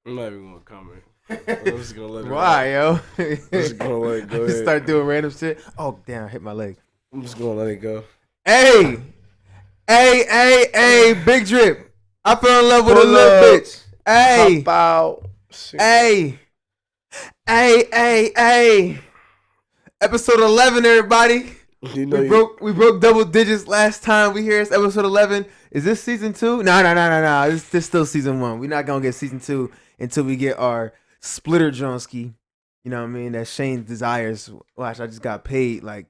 I'm not even gonna comment. I'm just gonna let it Why, yo? I'm just gonna let it go. Just start doing random shit. Oh, damn, I hit my leg. I'm just gonna let it go. Hey, Big Drip. I fell in love with a Pull little up. bitch. Hey, Hop out. hey. Episode 11, everybody. You know We broke double digits last time we hear it's episode 11. Is this season 2? No. This still season 1. We're not gonna get season 2 until we get our splitter Jonski. You know what I mean? That Shane desires. Watch, I just got paid like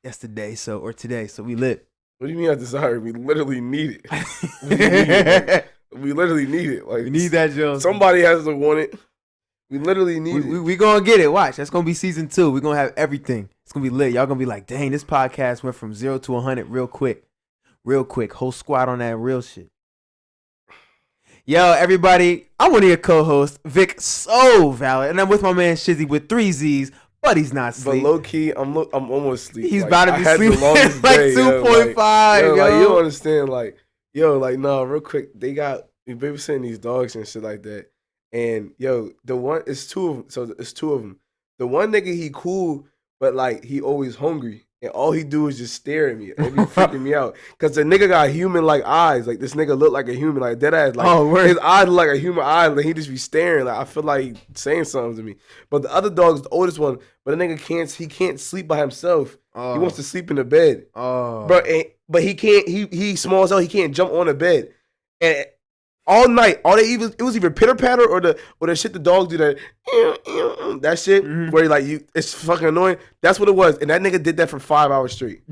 yesterday, or today, so we lit. What do you mean I desire? We literally need it. We literally need it. Like we need that Jones. Somebody has to want it. We literally need it. We gonna get it. Watch, that's gonna be season 2. We're gonna have everything. It's gonna be lit. Y'all gonna be like, dang, this podcast went from 0 to 100 real quick. Whole squad on that real shit. Yo, everybody, I'm one of your co-hosts, VicSoValid, and I'm with my man Shizzzy with 3 Z's, but he's not asleep. But low key, I'm almost asleep. He's like, about to be asleep. Like 2.5. Like, you don't understand. Like, no, real quick, we've babysitting these dogs and shit like that. And it's two of them. So it's two of them. The one nigga, he cool, but like he always hungry. And all he do is just stare at me. It be freaking me out. Because the nigga got human-like eyes. Like, this nigga look like a human. Like, dead ass. Like, his eyes look like a human eye. Like, he just be staring. Like, I feel like he saying something to me. But the other dog's the oldest one. But the nigga can't sleep by himself. Oh. He wants to sleep in the bed. Oh. But he can't. He small as hell. He can't jump on the bed. And all night, it was either pitter patter or the shit the dogs do that shit where it's fucking annoying. That's what it was, and that nigga did that for 5 hours straight,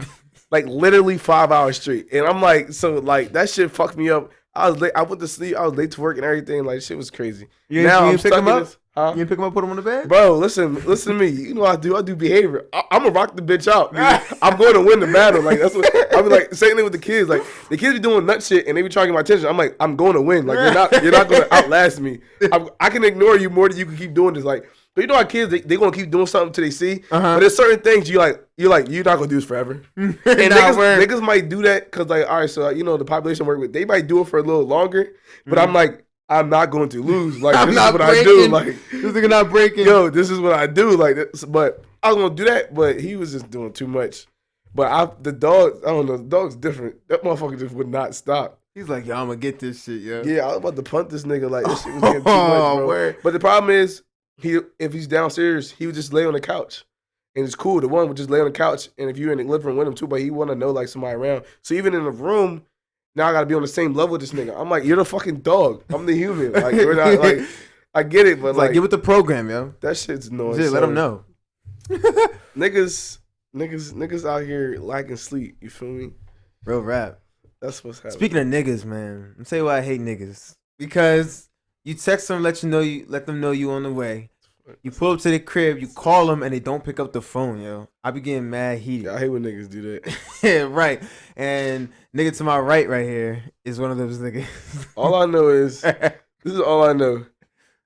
like literally 5 hours straight. And I'm like, so like that shit fucked me up. I was late. I went to sleep. I was late to work and everything. Like shit was crazy. You I'm stuck in this. Huh? You didn't pick him up, put him on the bed? Bro, listen to me. You know what I do? I do behavior. I'm going to rock the bitch out. I'm going to win the battle. Like, that's what, I be like, same thing with the kids. Like, the kids be doing nut shit and they be trying to get my attention. I'm like, I'm going to win. Like, you're not going to outlast me. I can ignore you more than you can keep doing this. Like, but you know how kids, they going to keep doing something till they see. But there's certain things you're not going to do this forever. And niggas might do that because, like, all right, so, the population I work with, they might do it for a little longer. But I'm like, I'm not going to lose. Like, this is what I do. Like, this nigga not breaking. Yo, this is what I do. Like, but I was gonna do that, but he was just doing too much. But the dog, I don't know. The dog's different. That motherfucker just would not stop. He's like, yo, I'm gonna get this shit, yo. Yeah, I was about to punt this nigga. Like, this shit was getting too much, bro. Word. But the problem is, if he's downstairs, he would just lay on the couch, and it's cool. The one would just lay on the couch, and if you're in the living room with him too, but he want to know like somebody around. So even in the room. Now I gotta be on the same level with this nigga. I'm like, you're the fucking dog. I'm the human. Like, we're not like, I get it, but it's like get with the program, yo. That shit's annoying. Let them know. niggas out here lacking sleep. You feel me? Real rap. That's what's happening. Speaking of niggas, man, I'm tell you why I hate niggas. Because you text them, let them know you on the way. You pull up to the crib, you call them, and they don't pick up the phone, yo. I be getting mad heated. Yeah, I hate when niggas do that. Yeah, right. And nigga to my right here is one of those niggas. All I know is, this is all I know.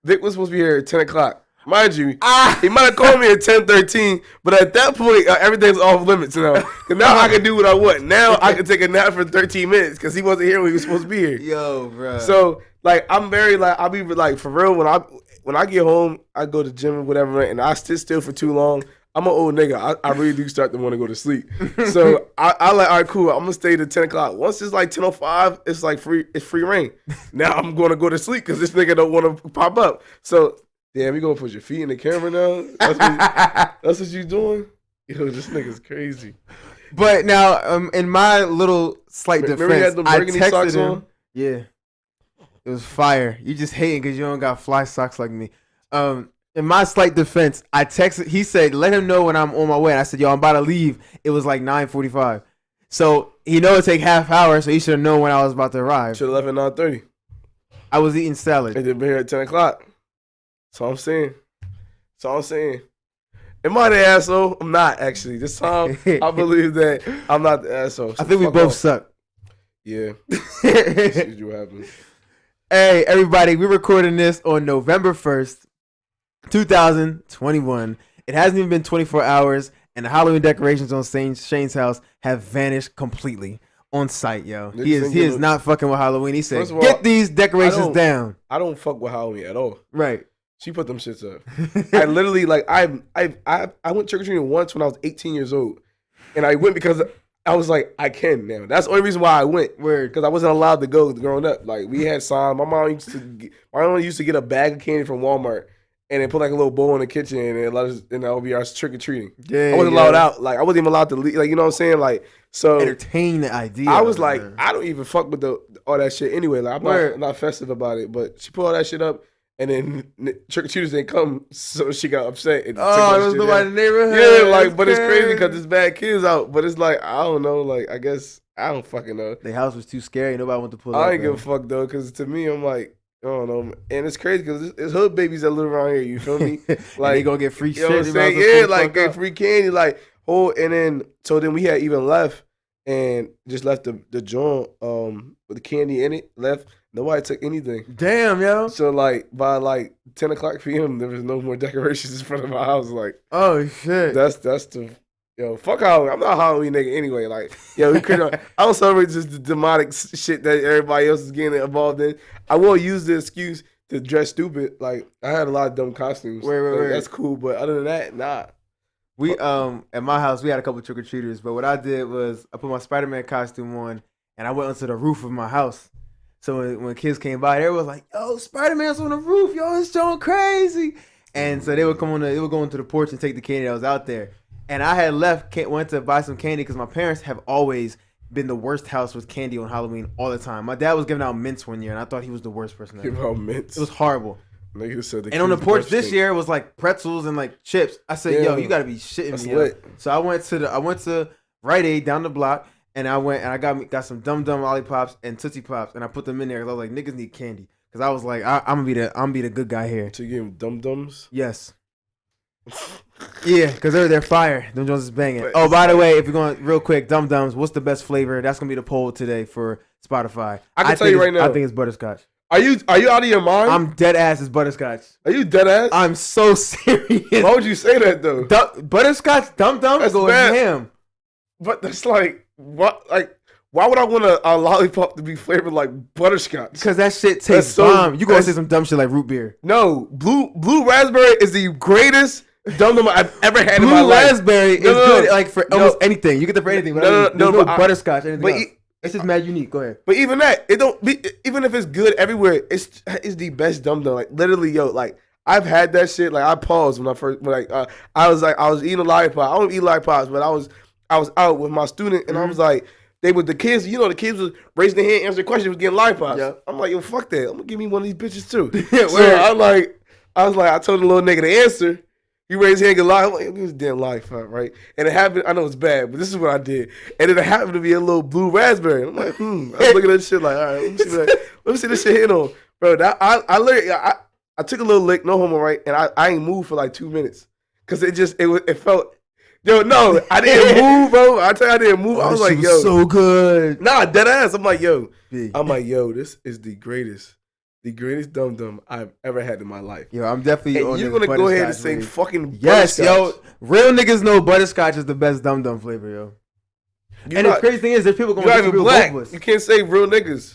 Vic was supposed to be here at 10 o'clock. Mind you, he might have called me at 10:13, but at that point, everything's off limits now. Cause now I can do what I want. Now I can take a nap for 13 minutes because he wasn't here when he was supposed to be here. Yo, bro. So, like, I'm very, like, I'll be, like, for real, when I get home, I go to the gym or whatever, and I sit still for too long. I'm an old nigga. I really do start to want to go to sleep. So I like, all right, cool. I'm gonna stay to 10 o'clock. Once it's like 10:05, it's like free reign. Now I'm gonna go to sleep because this nigga don't want to pop up. So damn, you gonna put your feet in the camera now? That's what you doing? Yo, this nigga's crazy. But now, in my little slight defense, I texted him. On? Yeah. It was fire. You just hating because you don't got fly socks like me. In my slight defense, I texted. He said, "Let him know when I'm on my way." And I said, "Yo, I'm about to leave." It was like 9:45, so he know it take half hour. So he should have known when I was about to arrive. Should have left at 9:30. I was eating salad. And then been here at 10 o'clock. That's all I'm saying. Am I the asshole? I'm not actually. This time, I believe that I'm not the asshole. So I think we both suck. Yeah. See what happens. Hey, everybody, we're recording this on November 1st, 2021. It hasn't even been 24 hours, and the Halloween decorations on Shane's house have vanished completely. on site, yo. He is not fucking with Halloween. He said, all, get these decorations down. I don't fuck with Halloween at all. Right. She put them shits up. I literally I went trick or treating once when I was 18 years old, and I went because I was like, I can now. That's the only reason why I went. Weird. Because I wasn't allowed to go growing up. Like, we had signs. My mom used to get a bag of candy from Walmart and then put like a little bowl in the kitchen and let us, and that would be our trick or treating. Yeah, I wasn't allowed out. Like, I wasn't even allowed to leave. Like, you know what I'm saying? Like, so entertain the idea. I was like, I don't even fuck with all that shit anyway. Like, I'm not festive about it. But she put all that shit up. And then trick or treaters didn't come, so she got upset. And it was nobody in the neighborhood. Yeah, like, but it's crazy because there's bad kids out. But it's like, I don't know. Like, I guess I don't fucking know. The house was too scary. Nobody wanted to pull up. I ain't give a fuck though, because to me, I'm like, I don't know. And it's crazy because it's hood babies that live around here. You feel me? Like, they gonna get free shit. You know what I'm saying? Yeah, like get free candy. Like, and then then we had even left and just left the joint with the candy in it. Left. Nobody took anything. Damn, yo. So, like, by, 10 o'clock p.m., there was no more decorations in front of my house. Like, oh, shit. That's the, fuck Halloween. I'm not a Halloween nigga anyway. Like, we couldn't, I don't celebrate just the demonic shit that everybody else is getting involved in. I will use the excuse to dress stupid. Like, I had a lot of dumb costumes. Wait. That's cool, but other than that, nah. We, at my house, we had a couple trick-or-treaters, but what I did was I put my Spider-Man costume on, and I went onto the roof of my house. So when kids came by, everyone was like, "Yo, Spider-Man's on the roof, yo, it's going crazy!" And so they would go into the porch and take the candy that was out there. And I had went to buy some candy because my parents have always been the worst house with candy on Halloween all the time. My dad was giving out mints one year, and I thought he was the worst person ever. Give out mints? It was horrible. And on the porch this year, it was like pretzels and like chips. I said, "Yo, you gotta be shitting me!" Lit. So I went to Rite Aid down the block. And I got some Dum Dum lollipops and Tootsie Pops, and I put them in there because I was like, niggas need candy. Because I was like, I'm gonna be the good guy here. So you gave them Dum Dums? Yes. Yeah, because they're fire. Them Jones is banging. Oh, by the way, if you're going real quick, Dum Dums, what's the best flavor? That's gonna be the poll today for Spotify. I can tell you right now. I think it's butterscotch. Are you out of your mind? I'm dead ass is butterscotch. Are you dead ass? I'm so serious. Why would you say that though? Butterscotch Dum Dums go ham. But that's like. What, like, why would I want a lollipop to be flavored like butterscotch? Because that shit tastes bomb. You gonna say some dumb shit like root beer. No, blue raspberry is the greatest Dum Dum I've ever had in my life. Blue raspberry is good like for almost anything. You get that for anything. But no butterscotch. It's just mad unique. Go ahead. But even that, even if it's good everywhere, it's the best Dum Dum. Like literally, like I've had that shit. Like I paused when I was eating a lollipop. I don't eat lollipops, but I was out with my student, and I was like, the kids was raising their hand, answering questions, was getting lollipops. Yeah. I'm like, yo, fuck that. I'm gonna give me one of these bitches too. So I told the little nigga to answer. He raised his hand, get lollipop. I'm like, give me this damn lollipop, right? And it happened, I know it's bad, but this is what I did. And then it happened to be a little blue raspberry. I'm like, I was looking at this shit like, all right, let me see this shit hit on. Bro, I took a little lick, no homo, right? And I ain't moved for like 2 minutes. Cause it felt. Yo, no, I didn't move, bro. I tell you, I didn't move. I was like, yo, so good. Nah, dead ass. I'm like, yo, this is the greatest Dum Dum I've ever had in my life. Yo, I'm definitely on. You're gonna go ahead and say fucking yes, yo. Real niggas know butterscotch is the best Dum Dum flavor, yo. The crazy thing is, there's people going to be black. You can't say real niggas.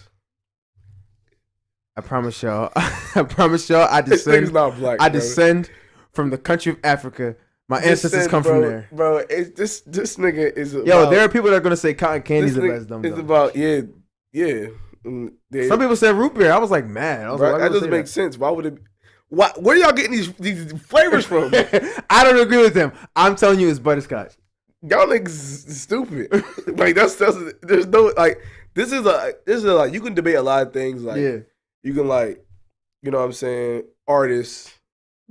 I promise y'all. I descend. Not black, I descend from the country of Africa. My ancestors come from there. Bro, this nigga is about... Yo, there are people that are going to say cotton candy is the best Dum Dum. It's about, yeah. Some people said root beer. I was like, man. That doesn't make sense. Why would it... Where y'all getting these flavors from? I don't agree with them. I'm telling you it's butterscotch. Y'all niggas stupid. Like, there's no... Like, this is like... You can debate a lot of things. Like, yeah. You can, like... You know what I'm saying? Artists...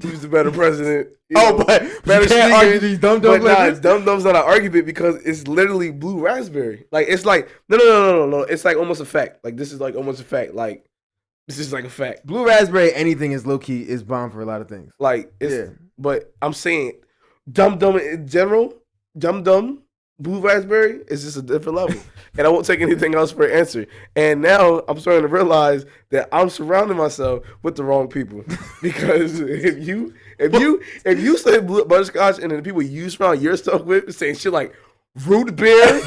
Who's the better president? But you can't argue these Dum Dum flavors. Dum Dum's not an argument because it's literally blue raspberry. Like it's like no. It's like almost a fact. Like this is like almost a fact. Like this is like a fact. Blue raspberry, anything is low key is bomb for a lot of things. Like but I'm saying Dum Dum in general, Dum Dum blue raspberry is just a different level. And I won't take anything else for an answer. And now I'm starting to realize that I'm surrounding myself with the wrong people. Because if you say butterscotch and then the people you surround yourself with saying shit like root beer.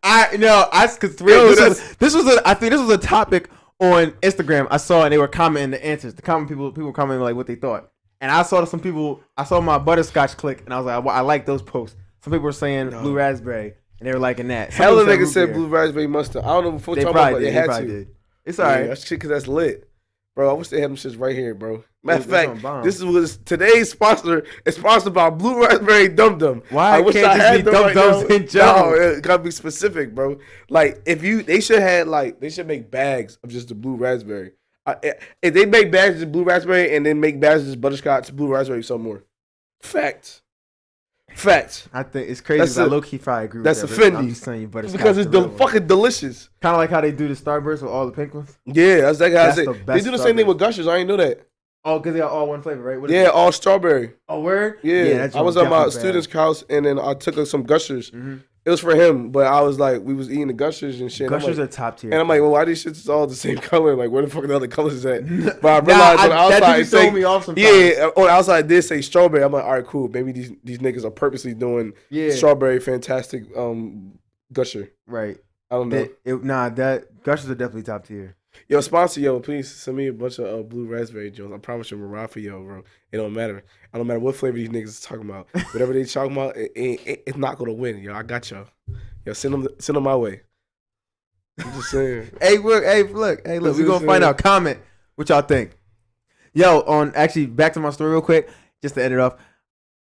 I because this was a topic on Instagram. I saw and they were commenting the answers. The people were commenting like what they thought. And I saw my butterscotch click, and I was like, I like those posts. Some people were saying blue raspberry, and they were liking that. Hell of niggas said blue raspberry mustard. I don't know before they talking about, but they had to. Did. It's all right. That's shit because that's lit. Bro, I wish they had them shits right here, bro. Matter of fact, this was today's sponsor. It's sponsored by Blue Raspberry Dum Dum. Why I wish can't I had just be Dum Dums in general? No, it gotta be specific, bro. Like they should make bags of just the blue raspberry. If they make bags of blue raspberry and then make bags of butterscotch, blue raspberry, some more. Facts. I think it's crazy. I low key probably agree with that. That's offending. I'm just saying you butterscotch because it's fucking delicious. Kind of like how they do the Starburst with all the pink ones. Yeah, that's exactly how I say. They do the same thing with Gushers. I didn't know that. Oh, because they are all one flavor, right? Yeah, all strawberry. Oh, word? Yeah, I was at my student's house and then I took some Gushers. Mm-hmm. It was for him, but I was like, we was eating the Gushers and shit. Gushers are top tier. And I'm like, well, why these shits all the same color? Like, where the fuck are the other colors at? But I realized on the outside, it say, me off sometimes. Yeah, on the outside it did say strawberry. I'm like, all right, cool. Maybe these niggas are purposely doing strawberry fantastic Gusher. Right. I don't know. That Gushers are definitely top tier. Yo, sponsor, please send me a bunch of blue raspberry joints. I promise you, I'm around for bro. It don't matter. I don't matter what flavor these niggas is talking about. Whatever they talking about, it's not gonna win. Yo, I got y'all. Yo, send them my way. I'm just saying. Hey, look. We gonna find out. Comment what y'all think. Yo, back to my story real quick, just to end it off.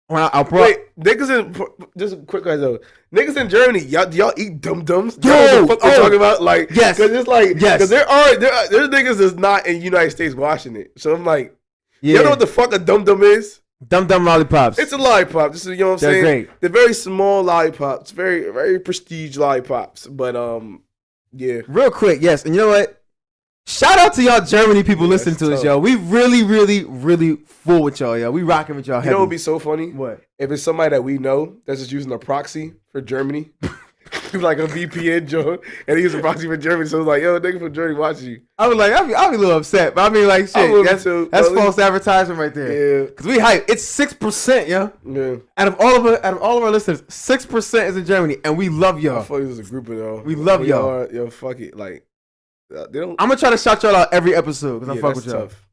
Wait, niggas just a quick question though. Niggas in Germany, y'all eat dum dums? Yo, what the fuck we're talking about? Like, yes, because it's like, because there's niggas that's not in the United States watching it. So I'm like, you know what the fuck a dum dum is? Dum dum lollipops. It's a lollipop. This is, you know what I'm saying? Great. They're very small lollipops, very very prestige lollipops. But yeah. Real quick, yes, and you know what? Shout out to y'all Germany people listening to us, yo. We really, really, really full with y'all, yo. We rocking with y'all heavy. You know what would be so funny? What? If it's somebody that we know that's just using a proxy for Germany. Like a VPN joint, and he used a proxy for Germany. So it's like, yo, nigga from Germany watching you. I was like, I'll be a little upset. But I mean, like, shit, that's false advertisement right there. Yeah. Because we hype. It's 6%, yo. Yeah. Out of all of our listeners, 6% is in Germany, and we love y'all. I thought it was a group of y'all. We love y'all. Yo, fuck it. Like, I'm gonna try to shout y'all out every episode because I'm fucking with y'all. Tough.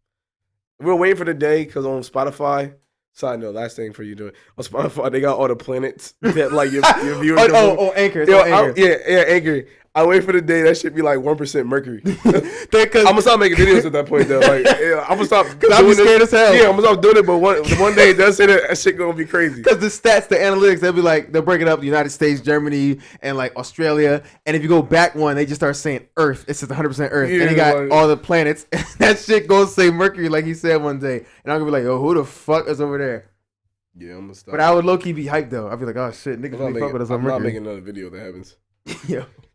We're waiting for the day because on Spotify. Side note, last thing for you doing on Spotify, they got all the planets that like your viewers. Anchor. Anchor. I wait for the day that should be like 1% Mercury. I'm gonna stop making videos at that point though. Like, I'm gonna stop because I'm scared as hell. Yeah, I'm gonna stop doing it. But one day it does say that shit gonna be crazy. Because the stats, the analytics, they'll break it up: the United States, Germany, and like Australia. And if you go back one, they just start saying Earth. It's just 100% Earth, and they got all the planets. That shit goes say Mercury, like he said one day. And I'm gonna be like, yo, who the fuck is over there? Yeah, I'm gonna stop. But I would low key be hyped though. I'd be like, oh shit, niggas really fuck with us on Mercury. I'm not making another video that happens.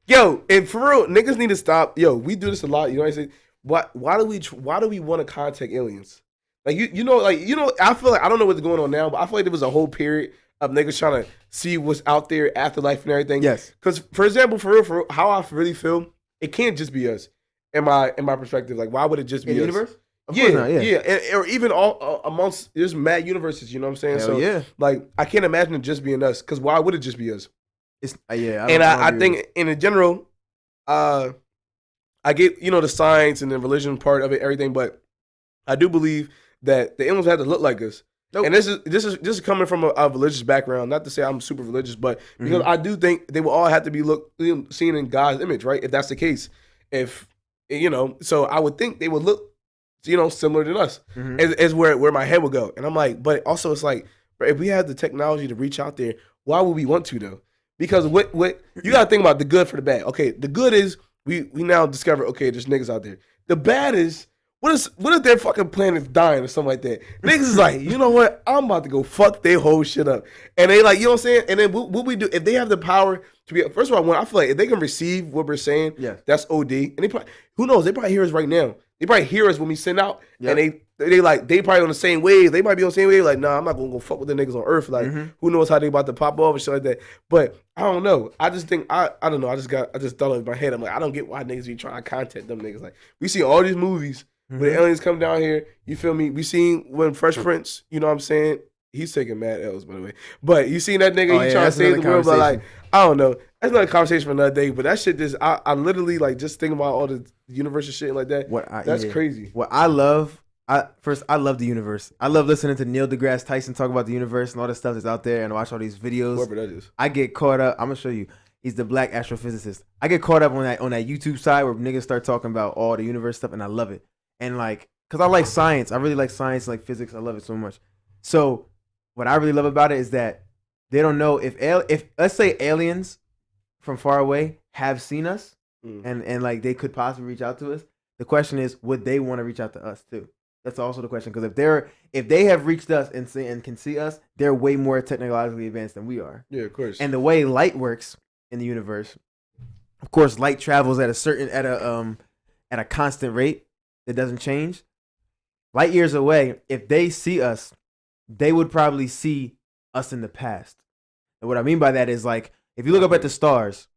Yo, and for real, niggas need to stop. Yo, we do this a lot. You know what I say? Why do we want to contact aliens? Like you know, I feel like I don't know what's going on now, but I feel like there was a whole period of niggas trying to see what's out there, afterlife and everything. Yes. Because for example, for real, how I really feel, it can't just be us. In my perspective, like why would it just be in the us? Universe? Yeah. Or even all amongst there's mad universes. You know what I'm saying? Hell so yeah. Like I can't imagine it just being us. Because why would it just be us? It's I think in general, I get the science and the religion part of it, everything, but I do believe that the aliens have to look like us. Nope. And this is coming from a religious background. Not to say I'm super religious, but because I do think they will all have to be seen in God's image, right? If that's the case, so I would think they would look, similar to us. Is where my head would go, and I'm like, but also it's like, if we had the technology to reach out there, why would we want to though? Because what you gotta think about the good for the bad. Okay, the good is we now discover, okay, there's niggas out there. The bad is what if their fucking planet's dying or something like that? Niggas is like, you know what? I'm about to go fuck their whole shit up. And they like, you know what I'm saying? And then what we do if they have the power to be, first of all, I feel like if they can receive what we're saying, that's OD. And they probably, who knows? They probably hear us right now. They probably hear us when we send out, and they probably on the same wave. They might be on the same wave. Like, nah, I'm not gonna go fuck with the niggas on Earth. Like, who knows how they about to pop off and shit like that. But I don't know. I just think I don't know. I just thought it in my head. I'm like, I don't get why niggas be trying to contact them niggas. Like, we see all these movies where the aliens come down here. You feel me? We seen when Fresh Prince, you know what I'm saying? he's taking mad L's, by the way. But you seen that nigga? He trying to save the world, but like I don't know. That's another conversation for another day. But that shit just I literally like just thinking about all the universe shit like that. That's crazy. What I love. I love the universe. I love listening to Neil deGrasse Tyson talk about the universe and all the stuff that's out there, and watch all these videos. Whoever that is, I get caught up. I'm gonna show you. He's the black astrophysicist. I get caught up on that YouTube side where niggas start talking about all the universe stuff, and I love it. And like, cause I like science. I really like science, like physics. I love it so much. So, what I really love about it is that they don't know if let's say aliens from far away have seen us, and like they could possibly reach out to us. The question is, would they want to reach out to us too? That's also the question, because if they have reached us and can see us, they're way more technologically advanced than we are. Yeah, of course. And the way light works in the universe, of course, light travels at a constant rate that doesn't change. Light years away, if they see us, they would probably see us in the past. And what I mean by that is, like, if you look up at the stars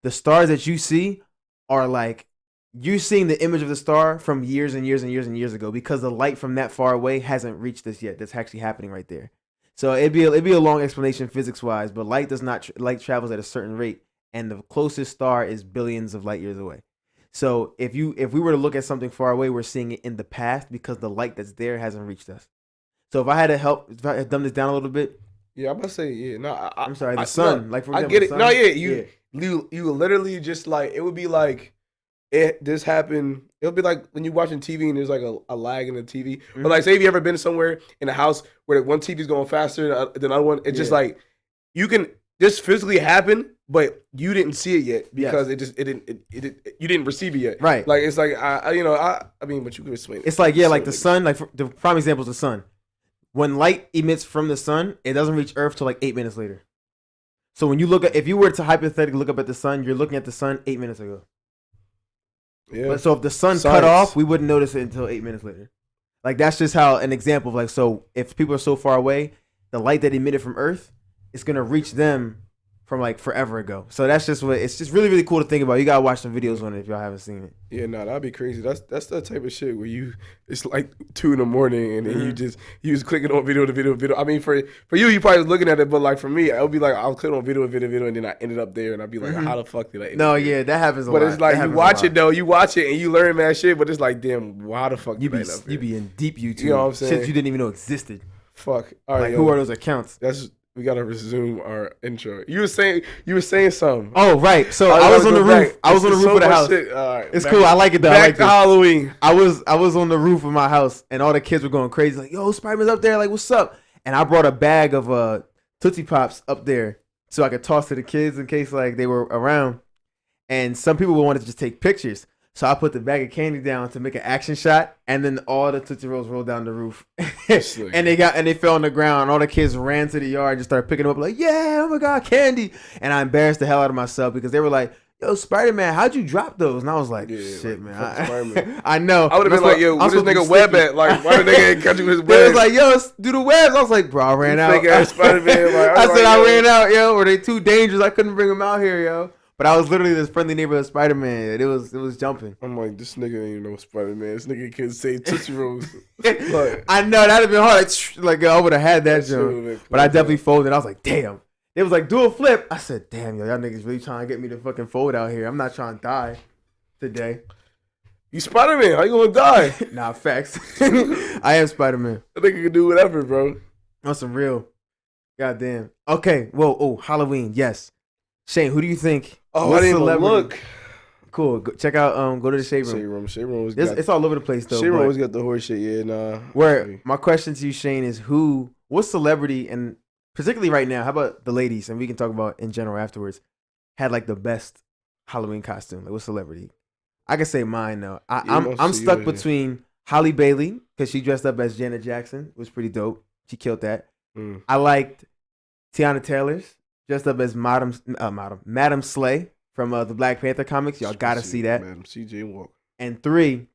that you see are like, you're seeing the image of the star from years and years and years and years ago, because the light from that far away hasn't reached us yet. That's actually happening right there. So it'd be a long explanation physics wise, but light does not light travels at a certain rate, and the closest star is billions of light years away. So if we were to look at something far away, we're seeing it in the past because the light that's there hasn't reached us. So if I had dumb this down a little bit. Yeah, I'm about to say, yeah. No, I'm sorry, the sun. Like, for example, I get it. Sun, no, yeah, you literally just like, it would be like, this happened. It'll be like when you're watching TV and there's like a lag in the TV. But like, say if you ever been somewhere in a house where one TV's going faster than the other one, it's just like, you can just physically happen, but you didn't see it yet because you didn't receive it yet. Right. Like, it's like, I mean, but you can explain it. It's like, yeah, like the sun, like the prime example is the sun. When light emits from the sun, it doesn't reach Earth till like 8 minutes later. So when you if you were to hypothetically look up at the sun, you're looking at the sun 8 minutes ago. Yeah. But so if the sun cut off, we wouldn't notice it until 8 minutes later. Like, that's just how an example of, like, so if people are so far away, the light that emitted from Earth is gonna reach them from like forever ago. So that's just what it's just really, really cool to think about. You gotta watch some videos on it if y'all haven't seen it. Yeah, no, that'd be crazy. That's that type of shit where it's like 2 a.m. and then you just clicking on video to video. I mean, for you probably was looking at it, but like for me, it would be like I'll click on video, and then I ended up there, and I'd be like, how the fuck did I? No, yeah, that happens a lot. But it's like you watch it and you learn mad shit, but it's like, damn, how the fuck you be in deep YouTube, you know what I'm saying? Shit you didn't even know existed. Fuck. All right, like, who are those accounts? We gotta resume our intro. You were saying something. Oh, right. So I was on the roof. I was on the roof of the house. Right, it's cool. I like it though. Back to Halloween. I was on the roof of my house, and all the kids were going crazy. Like, yo, Spider-Man's up there. Like, what's up? And I brought a bag of Tootsie Pops up there so I could toss to the kids in case like they were around. And some people wanted to just take pictures. So I put the bag of candy down to make an action shot, and then all the Tootsie Rolls rolled down the roof, and they fell on the ground. All the kids ran to the yard and just started picking them up, like, yeah, oh my god, candy! And I embarrassed the hell out of myself because they were like, yo, Spider-Man, how'd you drop those? And I was like, shit, man, I know. I would have been like, yo, where's this nigga web at? Like, why the nigga ain't catching his web? They was like, yo, do the webs. I was like, bro, I ran out. Spider-Man. Like, I ran out, yo. Were they too dangerous? I couldn't bring them out here, yo. But I was literally this friendly neighborhood Spider-Man. It was jumping. I'm like, this nigga ain't no Spider-Man. This nigga can say Tootsie Rolls. I know, that'd have been hard. Like I would have had that joke. But I definitely folded. I was like, damn. It was like, do a flip. I said, damn, yo, y'all niggas really trying to get me to fucking fold out here. I'm not trying to die today. You Spider-Man. How you gonna die? Nah, facts. I am Spider-Man. That nigga can do whatever, bro. On some real. Goddamn. Okay. Whoa. Oh, Halloween. Yes. Shane, who do you think? Oh, I didn't even look. Cool. Check out. Go to the Shade Room. Shade Room was. It's all over the place though. Shade Room always got the horse shit. Yeah, nah. Where my question to you, Shane, is what celebrity, and particularly right now, how about the ladies, and we can talk about in general afterwards, had like the best Halloween costume? Like, what celebrity? I can say mine though. I'm stuck between Halle Bailey because she dressed up as Janet Jackson. It was pretty dope. She killed that. I liked Tiana Taylor's. Dressed up as Madam Slay from the Black Panther comics. Y'all gotta see that. Madam C.J. Walker. And 3,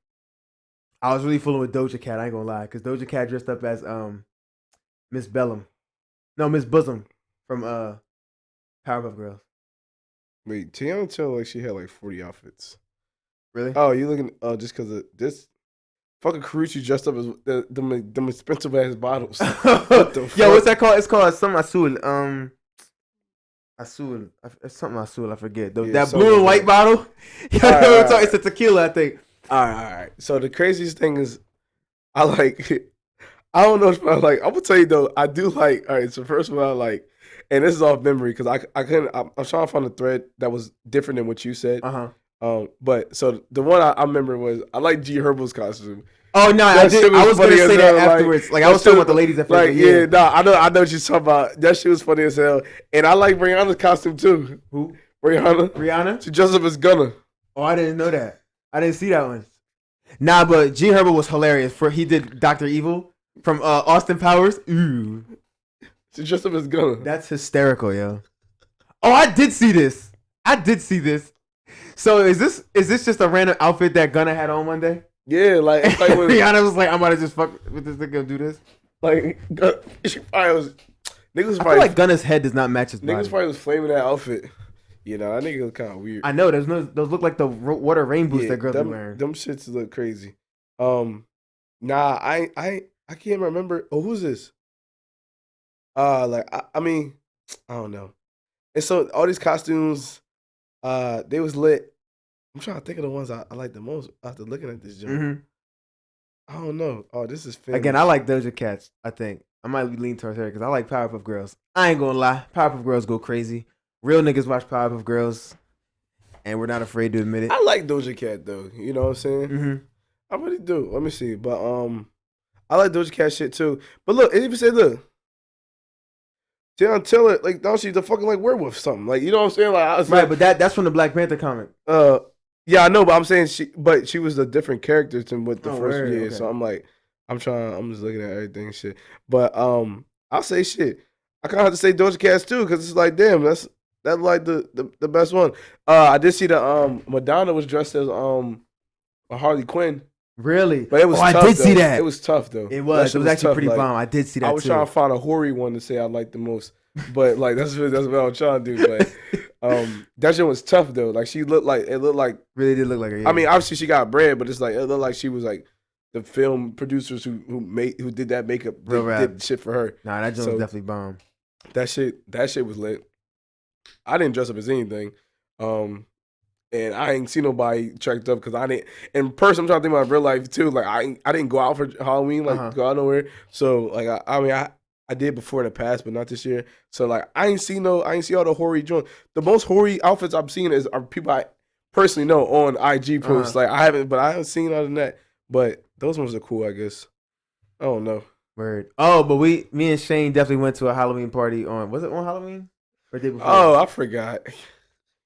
I was really fooling with Doja Cat. I ain't gonna lie, because Doja Cat dressed up as Miss Bosom from Powerpuff Girls. Wait, Tiana Taylor, like she had like 40 outfits. Really? Oh, you looking? Oh, just because of this? fucking Carucci dressed up as them expensive ass bottles. What the fuck? Yo, what's that called? It's called some Azul. Azul. It's something Azul. I forget. That blue and white bottle. It's a tequila, I think. All right. So the craziest thing is, I don't know if I'm gonna tell you though. I do like. All right. So first of all, and this is off memory because I'm trying to find a thread that was different than what you said. But so the one I remember was I like G Herbo's costume. Oh no, I was gonna say that afterwards. I was talking about the ladies that I know what you're talking about. That shit was funny as hell. And I like Rihanna's costume too. Who? Rihanna? She dressed up as Gunna. Oh, I didn't know that. I didn't see that one. Nah, but G Herbo was hilarious. He did Dr. Evil from Austin Powers. Ooh. She dressed up as Gunna. That's hysterical, yo. Oh, I did see this. So is this just a random outfit that Gunna had on one day? Yeah, when Rihanna was like, I'm about to just fuck with this nigga and do this. She probably was. Niggas I feel like Gunna's head does not match his body. Niggas probably was flaming that outfit. You know, that nigga was kind of weird. I know. Those look like the water rain boots that girls be wearing. Them shits look crazy. Nah, I can't remember. Oh, who's this? I mean, I don't know. And so all these costumes, they was lit. I'm trying to think of the ones I like the most after looking at this joke. Mm-hmm. I don't know. Oh, this is famous. Again, I like Doja Cat. I think I might lean towards her because I like Powerpuff Girls. I ain't gonna lie, Powerpuff Girls go crazy. Real niggas watch Powerpuff Girls, and we're not afraid to admit it. I like Doja Cat though. You know what I'm saying? Mm-hmm. I really do. Let me see, but I like Doja Cat shit too. But look, it even said look. Tell it now she's the fucking werewolf or something. You know what I'm saying? Right, but that's from the Black Panther comic. Yeah, I know, but I'm saying she was a different character than what the first year. Okay. So I'm just looking at everything shit. But I'll say shit. I kinda have to say Doja Cat too, because it's like damn, that's like the best one. I did see the Madonna was dressed as a Harley Quinn. Really? But it was tough, I did see that. It was tough though. It was actually tough, pretty bomb. I did see that too. I was trying to find a hoary one to say I liked the most. But that's what I was trying to do. But that shit was tough though. It looked like really did look like her. Yeah. I mean, obviously she got bread, but it looked like she was the film producers who did that makeup did shit for her. Nah, that joint was definitely bomb. That shit was lit. I didn't dress up as anything. And I ain't seen nobody tracked up because I didn't. In person, I'm trying to think about real life too. I didn't go out for Halloween, go out nowhere. So I did before in the past, but not this year. So I ain't see all the hoary joints. The most hoary outfits I've seen are people I personally know on IG posts. I haven't seen other than that. But those ones are cool, I guess. I don't know. Word. Oh, but me and Shane definitely went to a Halloween party was it on Halloween or day before? Oh, I forgot.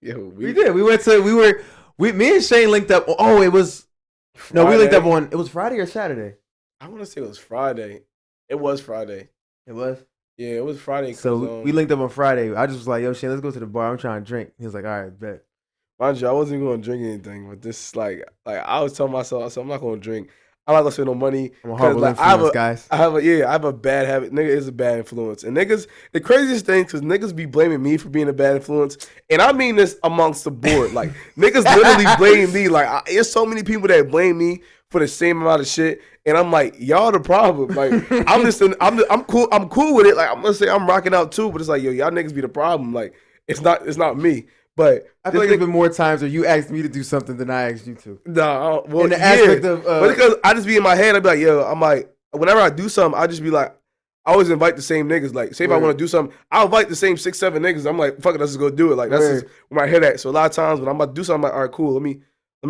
Yeah, we did. Me and Shane linked up. Oh, it was Friday. No, we linked up on. It was Friday or Saturday. I want to say it was Friday. It was Friday. It was. Yeah, it was Friday. So we linked up on Friday. I just was like, "Yo, Shane, let's go to the bar. I'm trying to drink." He was like, "All right, bet." Mind you, I wasn't going to drink anything, but this I was telling myself, I'm not going to drink. I'm not gonna spend no money. I'm a horrible influence, guys. I have a bad habit. Nigga is a bad influence. And niggas, the craziest thing, because niggas be blaming me for being a bad influence. And I mean this amongst the board. Niggas literally blame me. There's so many people that blame me for the same amount of shit. And I'm like, y'all the problem. I'm cool with it. I'm gonna say I'm rocking out too, but it's like, yo, y'all niggas be the problem. It's not me. But I feel like there's been more times where you asked me to do something than I asked you to. Nah, well, in the aspect of, but because I just be in my head, I'd be like, yo, whenever I do something, I just be like, I always invite the same niggas. Say if I want to do something, I'll invite the same 6-7 niggas. I'm like, fuck it, let's just go do it. That's just where my head at. So a lot of times when I'm about to do something, I'm like, all right, cool. Let me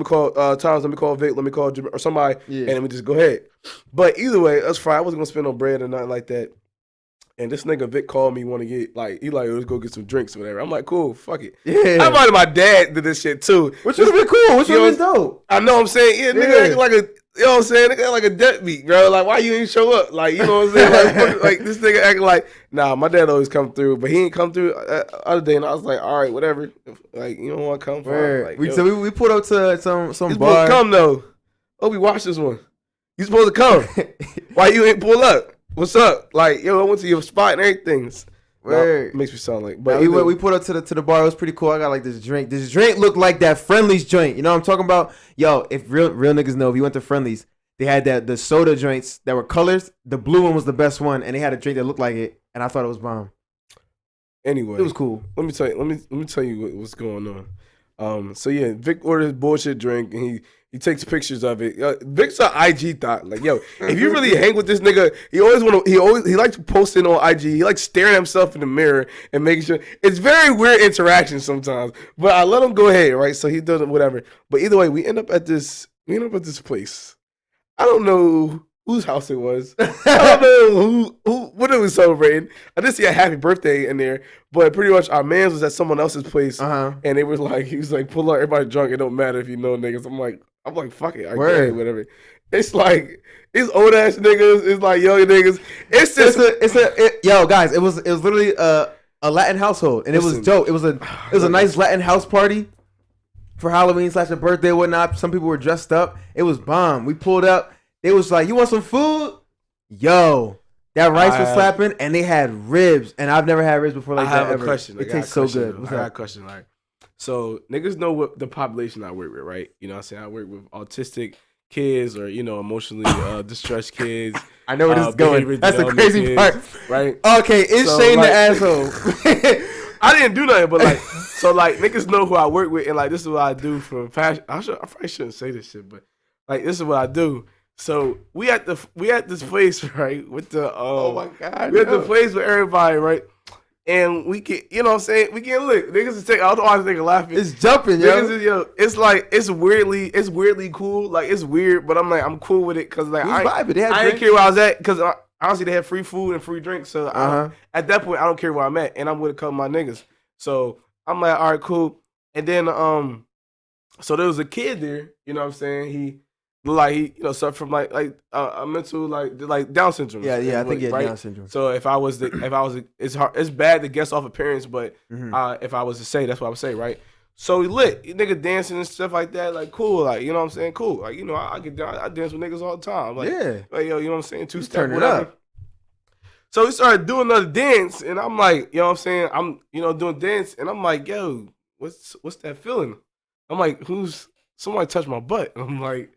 call Thomas. Let me call Vic. Let me call Jim or somebody, and then we just go ahead. But either way, that's fine. I wasn't gonna spend no bread or nothing like that. And this nigga Vic called me, want to get let's go get some drinks or whatever. I'm like, cool, fuck it. Yeah. I invited my dad to this shit too. Which would have been cool. Which would have been dope. I know what I'm saying. Yeah, nigga acting like you know what I'm saying? Nigga act like a deadbeat, bro. Why you ain't show up? You know what I'm saying? This nigga acting like, nah, my dad always come through, but he ain't come through other day. And I was like, all right, whatever. You don't want to come for So we pulled up to some you bar. Supposed to come though. Oh, we watched this one. You supposed to come. Why you ain't pull up? What's up? I went to your spot and everything. Makes me sound like. But we put up to the bar. It was pretty cool. I got this drink. This drink looked like that Friendly's joint. You know what I'm talking about? Yo, if real niggas know, if you went to Friendly's, they had the soda joints that were colors. The blue one was the best one, and they had a drink that looked like it, and I thought it was bomb. Anyway, it was cool. Let me tell you what's going on. So yeah, Vic ordered his bullshit drink, and he takes pictures of it. Vic's an IG thought. Like, yo, if you really hang with this nigga, he likes posting on IG. He likes staring at himself in the mirror and making sure. It's very weird interaction sometimes. But I let him go ahead, right? So he does it, whatever. But either way, we end up at this place. I don't know whose house it was. I don't know what it was celebrating. I did see a happy birthday in there, but pretty much our man's was at someone else's place, and he was like, pull out, everybody drunk. It don't matter if you know niggas. I'm like, fuck it, I get whatever. It's like it's old ass niggas. It's like young niggas. It's just yo guys. It was literally a Latin household, and it was dope. It was a nice Latin house party for Halloween / a birthday and whatnot. Some people were dressed up. It was bomb. We pulled up. They was like, you want some food? Yo, that rice was slapping, and they had ribs, and I've never had ribs before like that ever. I have a question. It tastes so good. I got a question. All right. So niggas know what the population I work with, right? You know what I'm saying? I work with autistic kids or, emotionally distressed kids. I know where this is going. That's the crazy kids, part. Right? Okay, it's Shane the asshole. I didn't do nothing, but niggas know who I work with, and like this is what I do for fashion. I probably shouldn't say this shit, but like this is what I do. So we at this place, right, with the oh my God, we at the place with everybody, right? And we get, you know what I'm saying? We get lit. Niggas is taking, I don't know why niggas laughing. It's jumping, yo. It's like, it's weirdly cool. Like, it's weird, but I'm cool with it because, like, I didn't care where I was at because, honestly, they had free food and free drinks. So, at that point, I don't care where I'm at. And I'm with a couple of my niggas. So, I'm like, all right, cool. And then, so there was a kid there, you know what I'm saying? He suffer from a mental like Down syndrome. Yeah, I think he had Down syndrome. So if I was it's hard, it's bad to guess off appearance, but if I was to say, that's what I would say, right? So he lit, nigga dancing and stuff like that, like cool, like you know what I'm saying, cool, like I get down, I dance with niggas all the time, like like yo, you know what I'm saying, two-step, turn it up. So we started doing another dance, and I'm like, you know what I'm saying, I'm doing dance, and I'm like, yo, what's that feeling? I'm like, somebody touched my butt, and I'm like,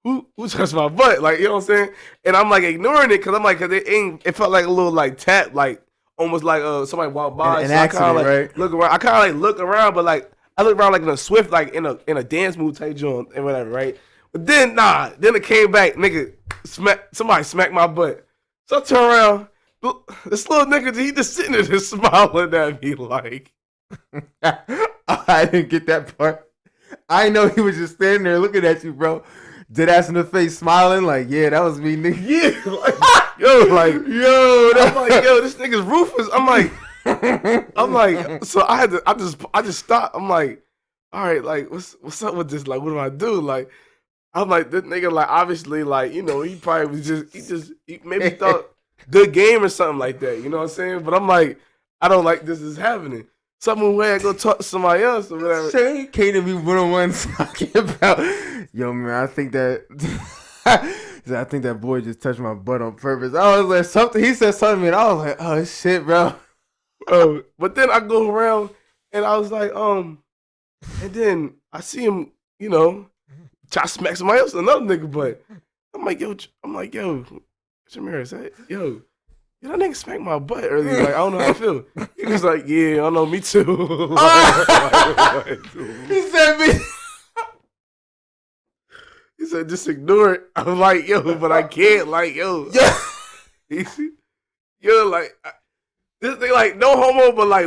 Who touched my butt? Like, you know what I'm saying? And I'm like ignoring it because I'm like, it felt like a little like tap, like almost like somebody walked by. An accident, right? Look around. I kind of like look around, but like I look around like in a swift, like in a dance move type joint and whatever, right? But then then it came back, nigga. Somebody smacked my butt. So I turn around. This little nigga, he just sitting there just smiling at me like. I didn't get that part. I know he was just standing there looking at you, bro. Dead ass in the face, smiling like, yeah, that was me, nigga. Yeah, I'm like, yo, this nigga's ruthless. I'm like, so I just stopped. I'm like, all right, like, what's up with this? Like, what do I do? Like, I'm like, this nigga, like, obviously, like, he probably was he maybe thought good game or something like that. You know what I'm saying? But I'm like, I don't like this is happening. Something where I go talk to somebody else or whatever. Shane came to me one-on-one talking about, yo, man, I think that boy just touched my butt on purpose. I was like, something. He said something, to me, and I was like, oh shit, bro. But then I go around and I was like, and then I see him, try to smack somebody else, another nigga, but I'm like, yo, Jameer, is that, yo, that nigga smacked my butt earlier. Like, I don't know how I feel. He was like, yeah, I don't know, me too. He said me. He said, just ignore it. I'm like, yo, but I can't. Like, yo. Yo, like, this thing, like, no homo, but like,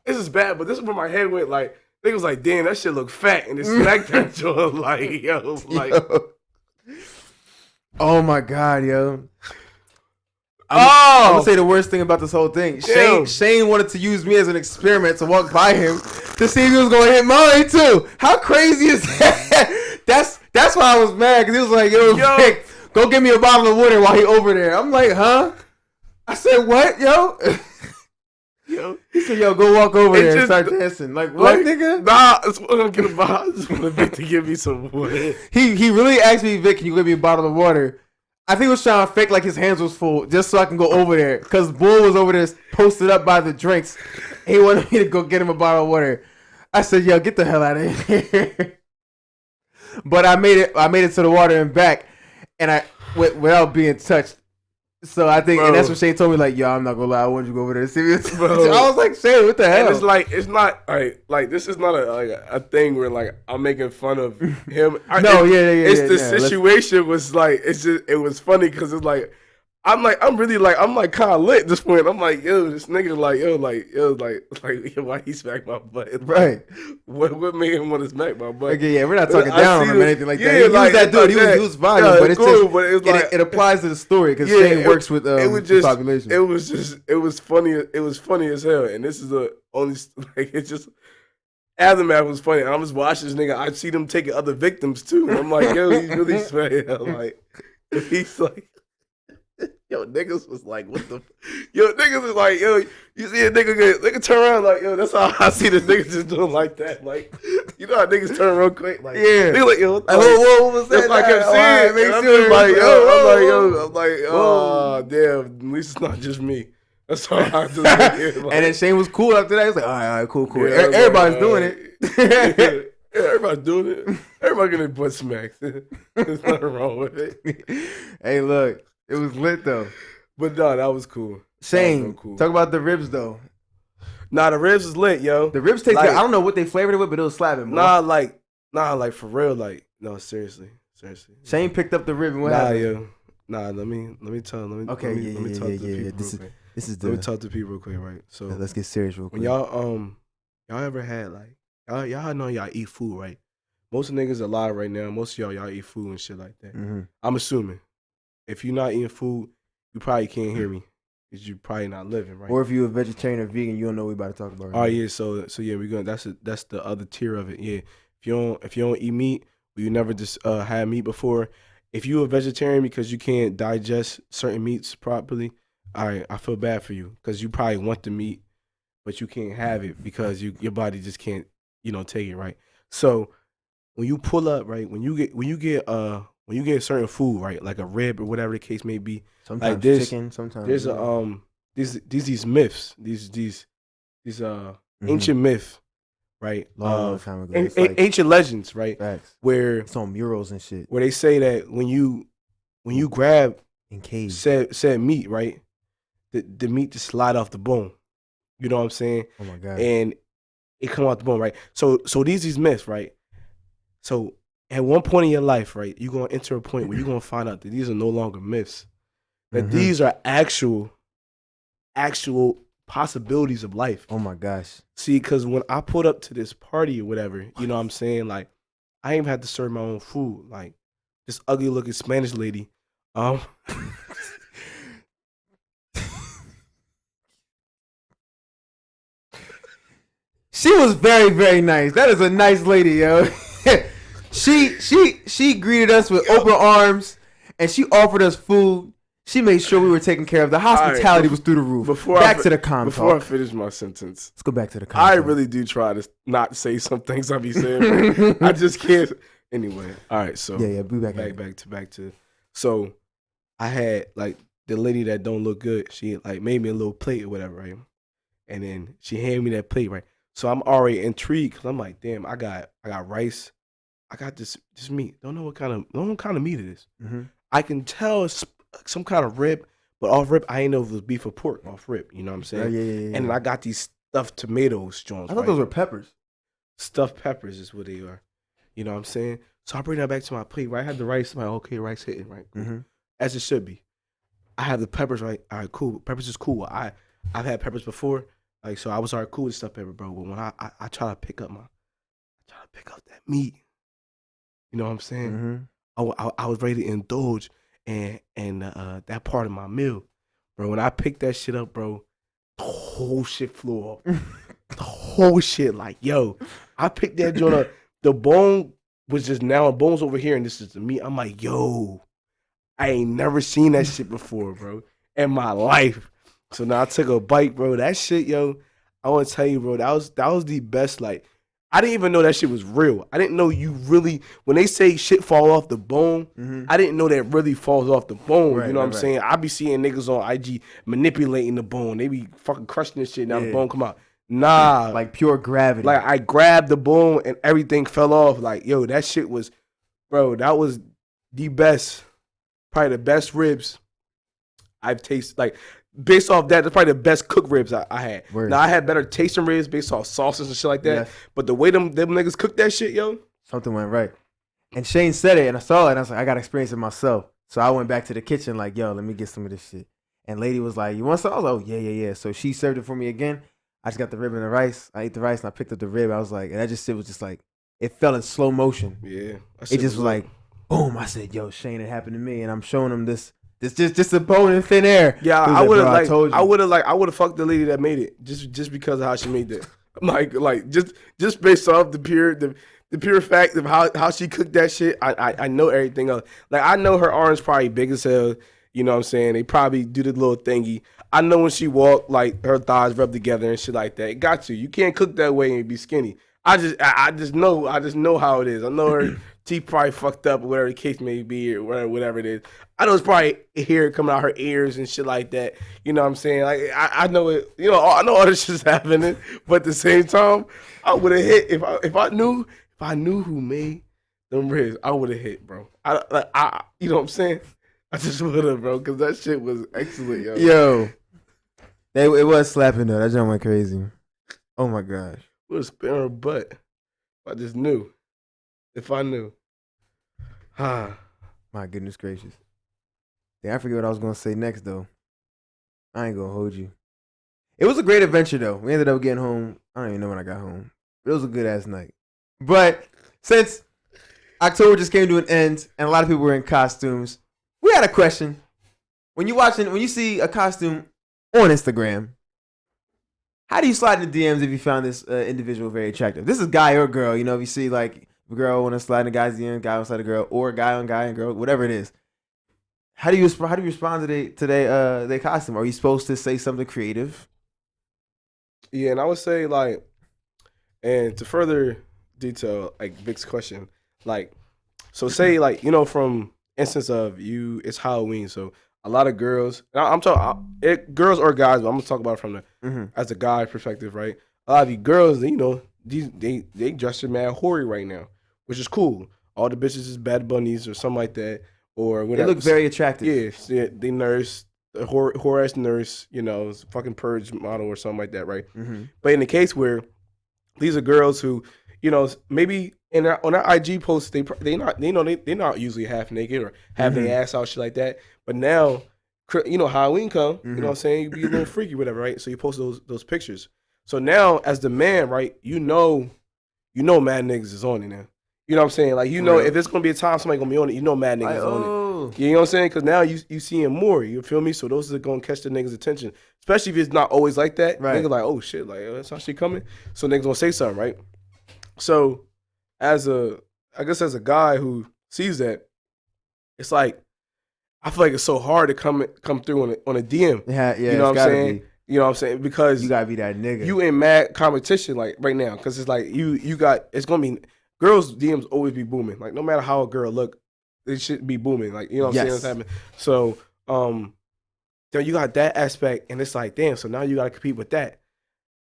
this is bad, but this is where my head went. Like, nigga was like, damn, that shit look fat. And it smacked that joint. Like, yo, like. Oh my God, yo. I'm gonna say the worst thing about this whole thing. Shane wanted to use me as an experiment to walk by him to see if he was gonna hit mine too. How crazy is that? That's why I was mad because he was like, yo, Vic, go get me a bottle of water while he over there. I'm like, huh? I said, what, yo? He said, yo, go walk over there and start dancing. Like, what, nigga? Nah, I just want to get a bottle. I just want Vic to give me some water. He really asked me, Vic, can you give me a bottle of water? I think he was trying to fake like his hands was full just so I can go over there. Because Bull was over there posted up by the drinks. He wanted me to go get him a bottle of water. I said, yo, get the hell out of here. But I made it to the water and back. and without being touched. So I think, and that's what Shane told me. Like, yo, I'm not gonna lie, I want you to go over there and see me. I was like, Shane, what the hell? And it's not like this is not a thing where like I'm making fun of him. It's the situation was like it was funny because it's like. I'm like kind of lit at this point. I'm like, yo, this nigga like, why he smacked my butt? Right. What made him want to smack my butt? Okay, yeah, we're not talking down on him or anything like that. He was that dude. He was violent, but it's cool, just, but it's like, it applies to the story because Shane works with the population. It was funny. It was funny as hell. And this is the only like it's just. Aftermath was funny. I'm just watching this nigga. I see them taking other victims too. I'm like, yo, he's really sweating. Like, he's like. Yo, niggas was like, what the? Yo, niggas was like, yo, you see a nigga turn around like, yo, that's how I see this nigga just doing like that. Like, you know how niggas turn real quick? Like, yeah. Nigga like, yo, what was that? That's like I kept seeing. I'm like, oh, damn, at least it's not just me. That's all I do. Like, and then Shane was cool after that. He was like, all right, cool. Yeah, everybody's doing it. Yeah, everybody's doing it. Everybody getting their butt smacked. There's nothing wrong with it. Hey, look. It was lit though. But no, that was cool. Shane, talk about the ribs though. Nah, the ribs is lit, yo. The ribs taste good. I don't know what they flavored it with, but it was slapping. Nah, like for real, like no, seriously. Shane picked up the rib and what happened? Yo. Nah, let me tell. Let me talk to people real quick. Let me talk to people real quick, right? So let's get serious real quick. When y'all ever had like y'all know y'all eat food, right? Most of niggas alive right now. Most of y'all eat food and shit like that. Mm-hmm. I'm assuming. If you're not eating food, you probably can't hear me because you're probably not living, right? Or if you're a vegetarian or vegan, you don't know what we're about to talk about. Right? Oh yeah, so yeah, we're gonna. That's the other tier of it. Yeah, if you don't eat meat, or you never just had meat before. If you're a vegetarian because you can't digest certain meats properly, I feel bad for you because you probably want the meat, but you can't have it because your body just can't take it, right? So when you pull up, right, when you get certain food, right, like a rib or whatever the case may be, sometimes like this, chicken, sometimes there's these myths, these ancient myths, right? Long time ago, ancient legends, right? Facts. Where it's on murals and shit. Where they say that when you grab in caves said meat, right, the meat just slide off the bone. You know what I'm saying? Oh my god! And it come off the bone, right? So these myths, right? So at one point in your life, right, you're going to enter a point where you're going to find out that these are no longer myths. That these are actual possibilities of life. Oh, my gosh. See, because when I pulled up to this party or whatever, you know what I'm saying? Like, I ain't had to serve my own food. Like, this ugly-looking Spanish lady. She was very, very nice. That is a nice lady, yo. She greeted us with open arms, and she offered us food. She made sure we were taken care of. The hospitality was through the roof. Before I finish my sentence, let's go back to the I really do try to not say some things I be saying. I just can't. Anyway, all right. So yeah, be back to. So I had like the lady that don't look good. She like made me a little plate or whatever, right? And then she handed me that plate, right? So I'm already intrigued because I'm like, damn, I got rice. I got this meat. Don't know what kind of meat it is. Mm-hmm. I can tell it's some kind of rib, but off rib, I ain't know if it was beef or pork off rib. You know what I'm saying? Yeah. And then I got these stuffed tomatoes, Jones. I thought those were peppers. Stuffed peppers is what they are. You know what I'm saying? So I bring that back to my plate, right? I had the rice. I'm like, okay, rice hitting, right? Cool. Mm-hmm. As it should be. I have the peppers, right? All right, cool. Peppers is cool. I've had peppers before. Like, so I was already cool with stuff pepper, bro. But when I try to pick up that meat, you know what I'm saying? Mm-hmm. I was ready to indulge and that part of my meal, bro. When I picked that shit up, bro, the whole shit flew off. The whole shit, like, yo, I picked that joint up. The bone was just now a bone's over here, and this is the meat. I'm like, yo, I ain't never seen that shit before, bro, in my life. So now I took a bite, bro. That shit, yo, I want to tell you, bro, that was the best. Like, I didn't even know that shit was real. I didn't know you really, when they say shit fall off the bone, I didn't know that really falls off the bone. Right, you know what I'm saying? I be seeing niggas on IG manipulating the bone. They be fucking crushing this shit. Now the bone come out. Nah. Like pure gravity. Like, I grabbed the bone and everything fell off. Like, yo, that shit was, bro, that was the best. probably the best ribs I've tasted. Like based off that, that's probably the best cooked ribs I had. Word. Now I had better tasting ribs based off sauces and shit like that. Yes. But the way them niggas cook that shit, yo, something went right. And Shane said it, and I saw it, and I was like, I got to experience it myself. So I went back to the kitchen like, yo, let me get some of this shit. And lady was like, you want some? I was like, oh, yeah. So she served it for me again. I just got the rib and the rice. I ate the rice, and I picked up the rib. I was like, and that shit was just like, it fell in slow motion. Yeah. It just was like, boom. I said, yo, Shane, it happened to me. And I'm showing him this just a bone in thin air. Yeah, I would have I would have fucked the lady that made it just because of how she made it. like just based off the pure fact of how she cooked that shit. I know everything else. Like I know her arms probably big as hell. You know what I'm saying? They probably do the little thingy. I know when she walk, like her thighs rub together and shit like that. It got you. You can't cook that way and be skinny. I just know how it is. I know her teeth probably fucked up or whatever the case may be or whatever it is. I know it's probably hair coming out her ears and shit like that. You know what I'm saying? Like I know it. You know, I know all this shit's happening, but at the same time, I would have hit if I knew who made them ribs. I would have hit, bro. You know what I'm saying? I just would have, bro, because that shit was excellent, yo. It was slapping though. That jump went crazy. Oh my gosh. It was spin her butt. I just knew. If I knew. My goodness gracious. Yeah, I forget what I was gonna say next though. I ain't gonna hold you. It was a great adventure though. We ended up getting home. I don't even know when I got home. But it was a good ass night. But since October just came to an end and a lot of people were in costumes, we had a question. When you see a costume on Instagram, how do you slide in the DMs if you found this individual very attractive? This is guy or girl. You know, if you see like a girl want to slide in a guy's DM, guy want to slide a girl, or guy on guy and girl, whatever it is. How do you respond to their costume? Are you supposed to say something creative? Yeah, and I would say like, and to further detail like Vic's question, like, so say like, you know, from instance of it's Halloween, so a lot of girls, I'm talking girls or guys, but I'm gonna talk about it from the as a guy perspective, right? A lot of these girls, you know, they dress mad hoary right now, which is cool. All the bitches is Bad Bunnies or something like that, or whatever. They look very attractive. Yeah, they nurse, the whore-ass nurse, you know, fucking Purge model or something like that, right? Mm-hmm. But in the case where these are girls who, you know, maybe on their IG posts they're not usually half naked or have their ass out, shit like that. But now, you know, Halloween come, you know what I'm saying? You be a little freaky, whatever, right? So you post those pictures. So now, as the man, right, you know, mad niggas is on it now. You know what I'm saying? Like, you know, if it's gonna be a time somebody gonna be on it, you know, mad niggas is on it. You know what I'm saying? Because now you seeing more. You feel me? So those are gonna catch the niggas' attention, especially if it's not always like that. Right. Niggas like, oh shit, like that's how she coming. So niggas gonna say something, right? So, I guess as a guy who sees that, it's like I feel like it's so hard to come through on a DM. Yeah, you know what I'm saying? You know what I'm saying? Because you gotta be that nigga. You in mad competition like right now, because it's like it's gonna be girls' DMs always be booming. Like no matter how a girl look, it should be booming. Like you know what I'm saying? What's happening? So then you got that aspect, and it's like damn. So now you gotta compete with that.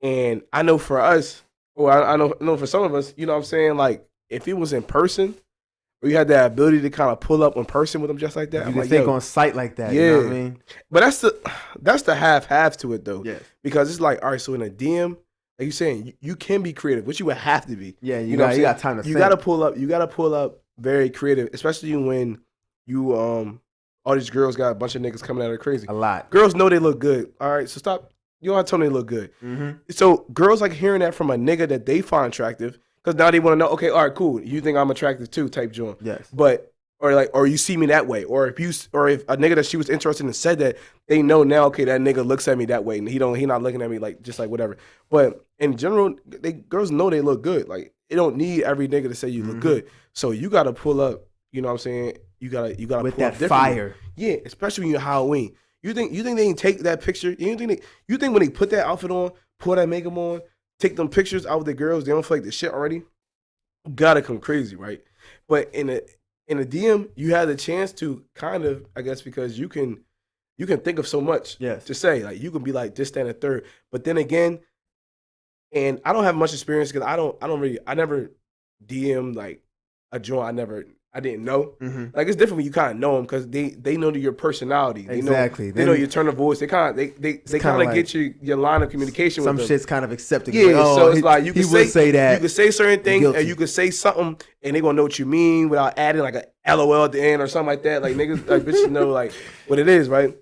And I know for us, or I know for some of us, you know what I'm saying? Like if it was in person, or you had that ability to kind of pull up in person with them just like that. You can think on sight like that. Yeah. You know what I mean? But that's the half to it though. Yeah. Because it's like, all right, so in a DM, like you're saying, you can be creative, which you would have to be. Yeah, you got time to think. You gotta pull up very creative, especially when you all these girls got a bunch of niggas coming at her crazy. A lot. Girls know they look good. All right, so stop. You don't have to tell them they look good. Mm-hmm. So girls like hearing that from a nigga that they find attractive. Because now they want to know, okay, all right, cool. You think I'm attractive too, type joint. Yes. But or you see me that way, or if a nigga that she was interested in said that, they know now, okay, that nigga looks at me that way, and he not looking at me like just like whatever. But in general, girls know they look good. Like it don't need every nigga to say you look good. So you gotta pull up. You know what I'm saying? You gotta with pull that up fire. Yeah, especially when you're Halloween. You think they can take that picture? You think when they put that outfit on, pull that makeup on, take them pictures out with the girls, they don't feel like the shit already? Gotta come crazy, right? But in a DM, you had the chance to kind of, I guess, because you can think of so much to say. Like you can be like this, that, and the third. But then again, and I don't have much experience because I never DM like a joint I never I didn't know. Mm-hmm. Like it's different when you kind of know them because they know your personality. Exactly. They know your turn of voice. They kind of like, get your line of communication with them. Some shit's kind of accepted. Yeah, like, so it's like you can say that. You can say certain things and you can say something and they gonna know what you mean without adding like a LOL at the end or something like that. Like niggas, like bitches know like what it is, right?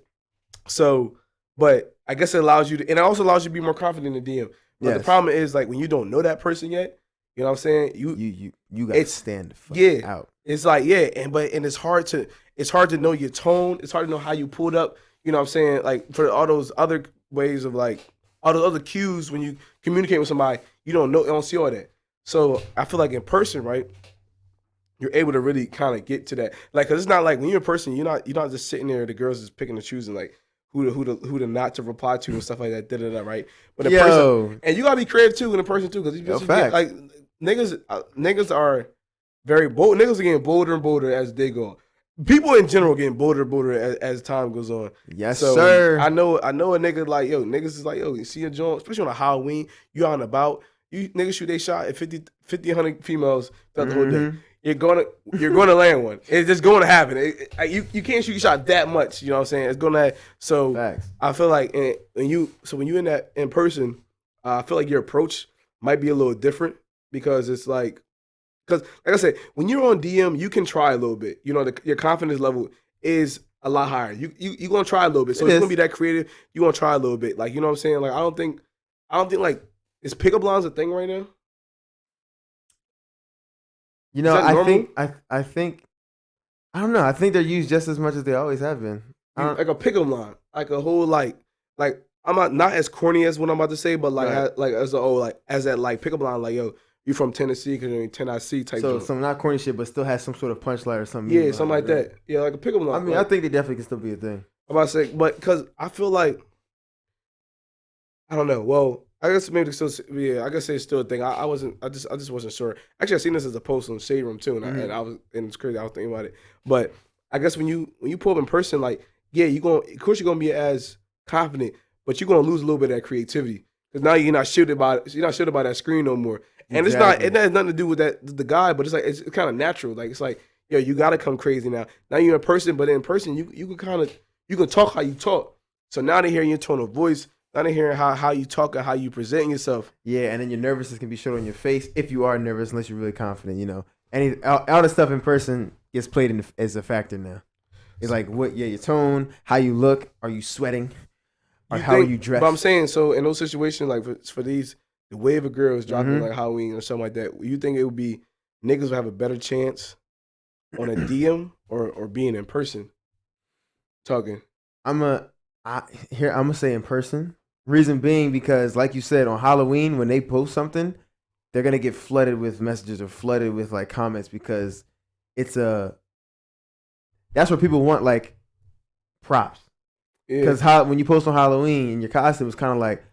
So, but I guess it allows you to, and it also allows you to be more confident in the DM. But the problem is like when you don't know that person yet, you know what I'm saying? You gotta stand the fuck out. It's like, and it's hard to know your tone. It's hard to know how you pulled up. You know what I'm saying? Like for all those other ways of like all those other cues when you communicate with somebody, you don't see all that. So I feel like in person, right? You're able to really kind of get to that. Like, cause it's not like when you're in person, you're not just sitting there, the girls just picking and choosing like who to not to reply to and stuff like that, right? But in person, and you gotta be creative too in a person too, because these people like niggas are very bold. Niggas are getting bolder and bolder as they go. People in general getting bolder and bolder as time goes on. Yes, so, sir. I know a nigga like, niggas is like, you see a joint, especially on a Halloween, you out and about, you niggas shoot they shot at 50, 100 females throughout the whole day. You're gonna land one. It's just going to happen. You can't shoot your shot that much. You know what I'm saying? It's gonna. So facts. I feel like when you're in that in person, I feel like your approach might be a little different because it's like I said, when you're on DM, you can try a little bit. You know, your confidence level is a lot higher. You gonna try a little bit. So it's gonna be that creative. You gonna try a little bit. Like, you know what I'm saying? Like I don't think like is pickup lines a thing right now? You know, I think I don't know. I think they're used just as much as they always have been. Like a pickup line, like a whole like I'm not as corny as what I'm about to say, but like right. as that like pickup line, like yo, you from Tennessee because you're in Tennessee type. So some not corny shit, but still has some sort of punchline or something. Yeah, something like that. Yeah, like a pickup line. I mean, I think they definitely can still be a thing. I'm about to say, but because I feel like I don't know. Well, I guess maybe still, I guess it's still a thing. I just wasn't sure. Actually, I seen this as a post on Shade Room too, and it's crazy. I was thinking about it, but I guess when you pull up in person, like of course you're gonna be as confident, but you're gonna lose a little bit of that creativity because now you're not shielded by that screen no more, and exactly. It has nothing to do with the guy, but it's like it's kind of natural. Like it's like you gotta come crazy now. Now you're in person, but in person you can talk how you talk. So now they hear your tone of voice. Not hearing how you talk or how you present yourself. Yeah, and then your nervousness can be shown on your face if you are nervous, unless you're really confident. You know, all the stuff in person gets played as a factor now. It's like your tone, how you look, are you sweating, or how are you dressed? But I'm saying, so in those situations, like for these, the wave of girls dropping like Halloween or something like that, you think it would be niggas would have a better chance on a DM or being in person talking? I'm gonna say in person. Reason being because, like you said, on Halloween when they post something, they're gonna get flooded with messages or flooded with like comments because that's what people want, like props. Because when you post on Halloween and your costume, it's kind of like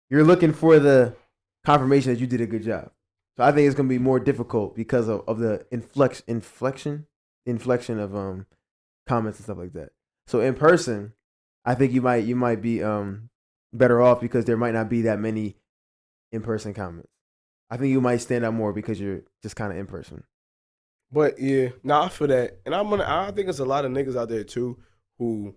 you're looking for the confirmation that you did a good job. So I think it's gonna be more difficult because of the inflection of comments and stuff like that. So in person, I think you might be better off because there might not be that many in-person comments. I think you might stand out more because you're just kind of in person. But yeah, I feel that, and I think there's a lot of niggas out there too who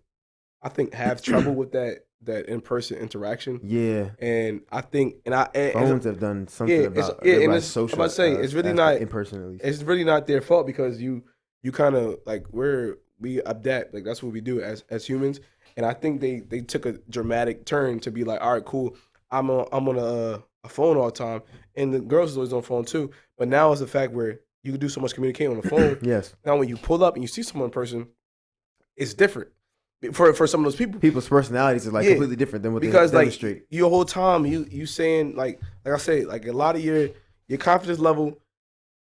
I think have trouble with that in-person interaction. Yeah, and I think phones have done something about and social. I'm about to say it's really not in person at least. It's really not their fault because you kind of like we adapt, like that's what we do as humans. And I think they took a dramatic turn to be like, all right, cool. I'm on a phone all the time, and the girls is always on the phone too. But now it's the fact where you can do so much communicating on the phone. Yes. Now when you pull up and you see someone in person, it's different for some of those people. People's personalities are like completely different than what they demonstrate. Like your whole time you saying like I say, like a lot of your confidence level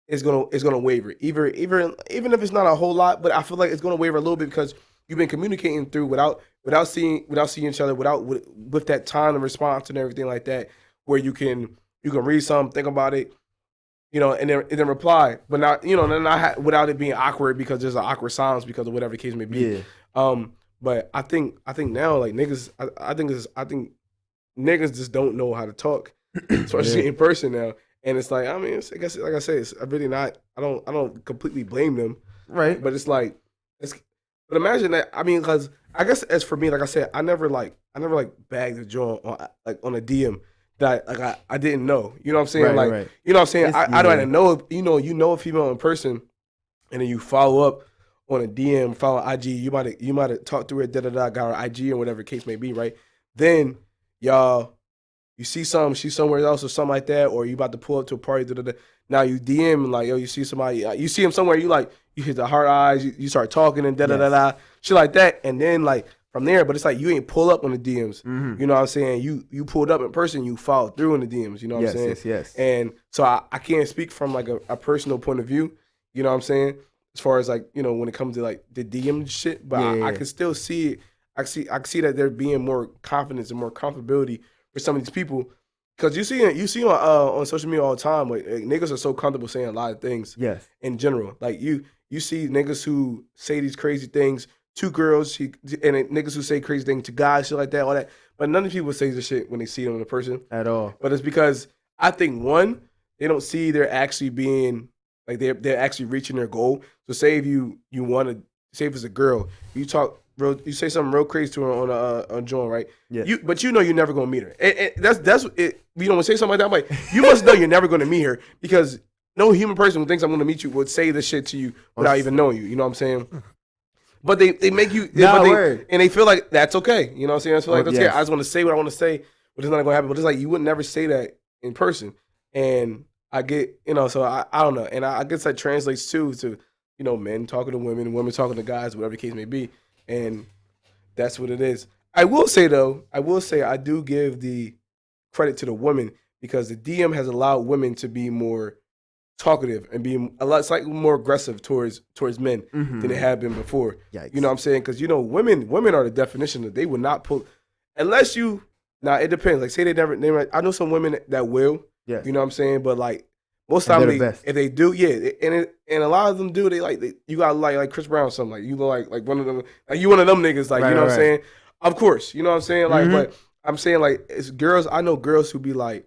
is gonna waver. Even if it's not a whole lot, but I feel like it's gonna waver a little bit because you've been communicating through without seeing each other, with that time and response and everything like that, where you can read something, think about it, and then reply, but not without it being awkward because there's an awkward silence because of whatever the case may be. Yeah. But I think now like niggas, I think niggas just don't know how to talk, especially in person now, and it's like I mean, I guess like I say, it's really not. I don't completely blame them. Right. But it's like, but imagine that. I mean, because I guess as for me, like I said, I never bagged a joint on a DM that I didn't know. You know what I'm saying? Right. You know what I'm saying? I don't know if you know a female in person, and then you follow up on a DM, follow IG. You might have talked through it, got her IG or whatever the case may be, right? Then you see she's somewhere else or something like that, or you about to pull up to a party. Now you DM like, yo, you see somebody, you see him somewhere, you hit the heart eyes, you start talking and shit like that, and then like from there, but it's like you ain't pull up on the DMs. Mm-hmm. You know what I'm saying? You pulled up in person, you followed through in the DMs. You know what I'm saying? Yes. And so I can't speak from like a personal point of view. You know what I'm saying? As far as like, you know, when it comes to like the DM shit, but I can still see it. I see that there being more confidence and more comfortability for some of these people. Because you see on social media all the time, like niggas are so comfortable saying a lot of things. Yes. In general, like you see niggas who say these crazy things to girls, and niggas who say crazy things to guys, shit like that, all that. But none of the people say this shit when they see them in person at all. But it's because I think one, they don't see they're actually being like they're actually reaching their goal. So say if you want to say if it's a girl, you say something real crazy to her on Joan, right? Yeah. But you know you're never gonna meet her. And that's it. You know, when say something like that, I'm like, you must know you're never gonna meet her because no human person who thinks I'm gonna meet you would say this shit to you without even knowing you. You know what I'm saying? But they make you, and they feel like that's okay. You know what I'm saying? I feel like that's okay. I just want to say what I want to say, but it's not gonna happen. But it's like you would never say that in person. And I get, you know, so I don't know, and I guess that translates too to, you know, men talking to women, women talking to guys, whatever the case may be. And that's what it is. I will say I do give the credit to the women because the DM has allowed women to be more talkative and be slightly more aggressive towards men than they have been before. Yikes. You know what I'm saying? Because, you know, women are the definition that they would not pull unless you. Now it depends. Like say they never. I know some women that will. Yes. You know what I'm saying? But like most time if they do, and a lot of them do. You got like Chris Brown or something. Like you look like one of them. Like you one of them niggas. Like you know what I'm saying? Of course, you know what I'm saying. Like, but I'm saying like it's girls. I know girls who be like,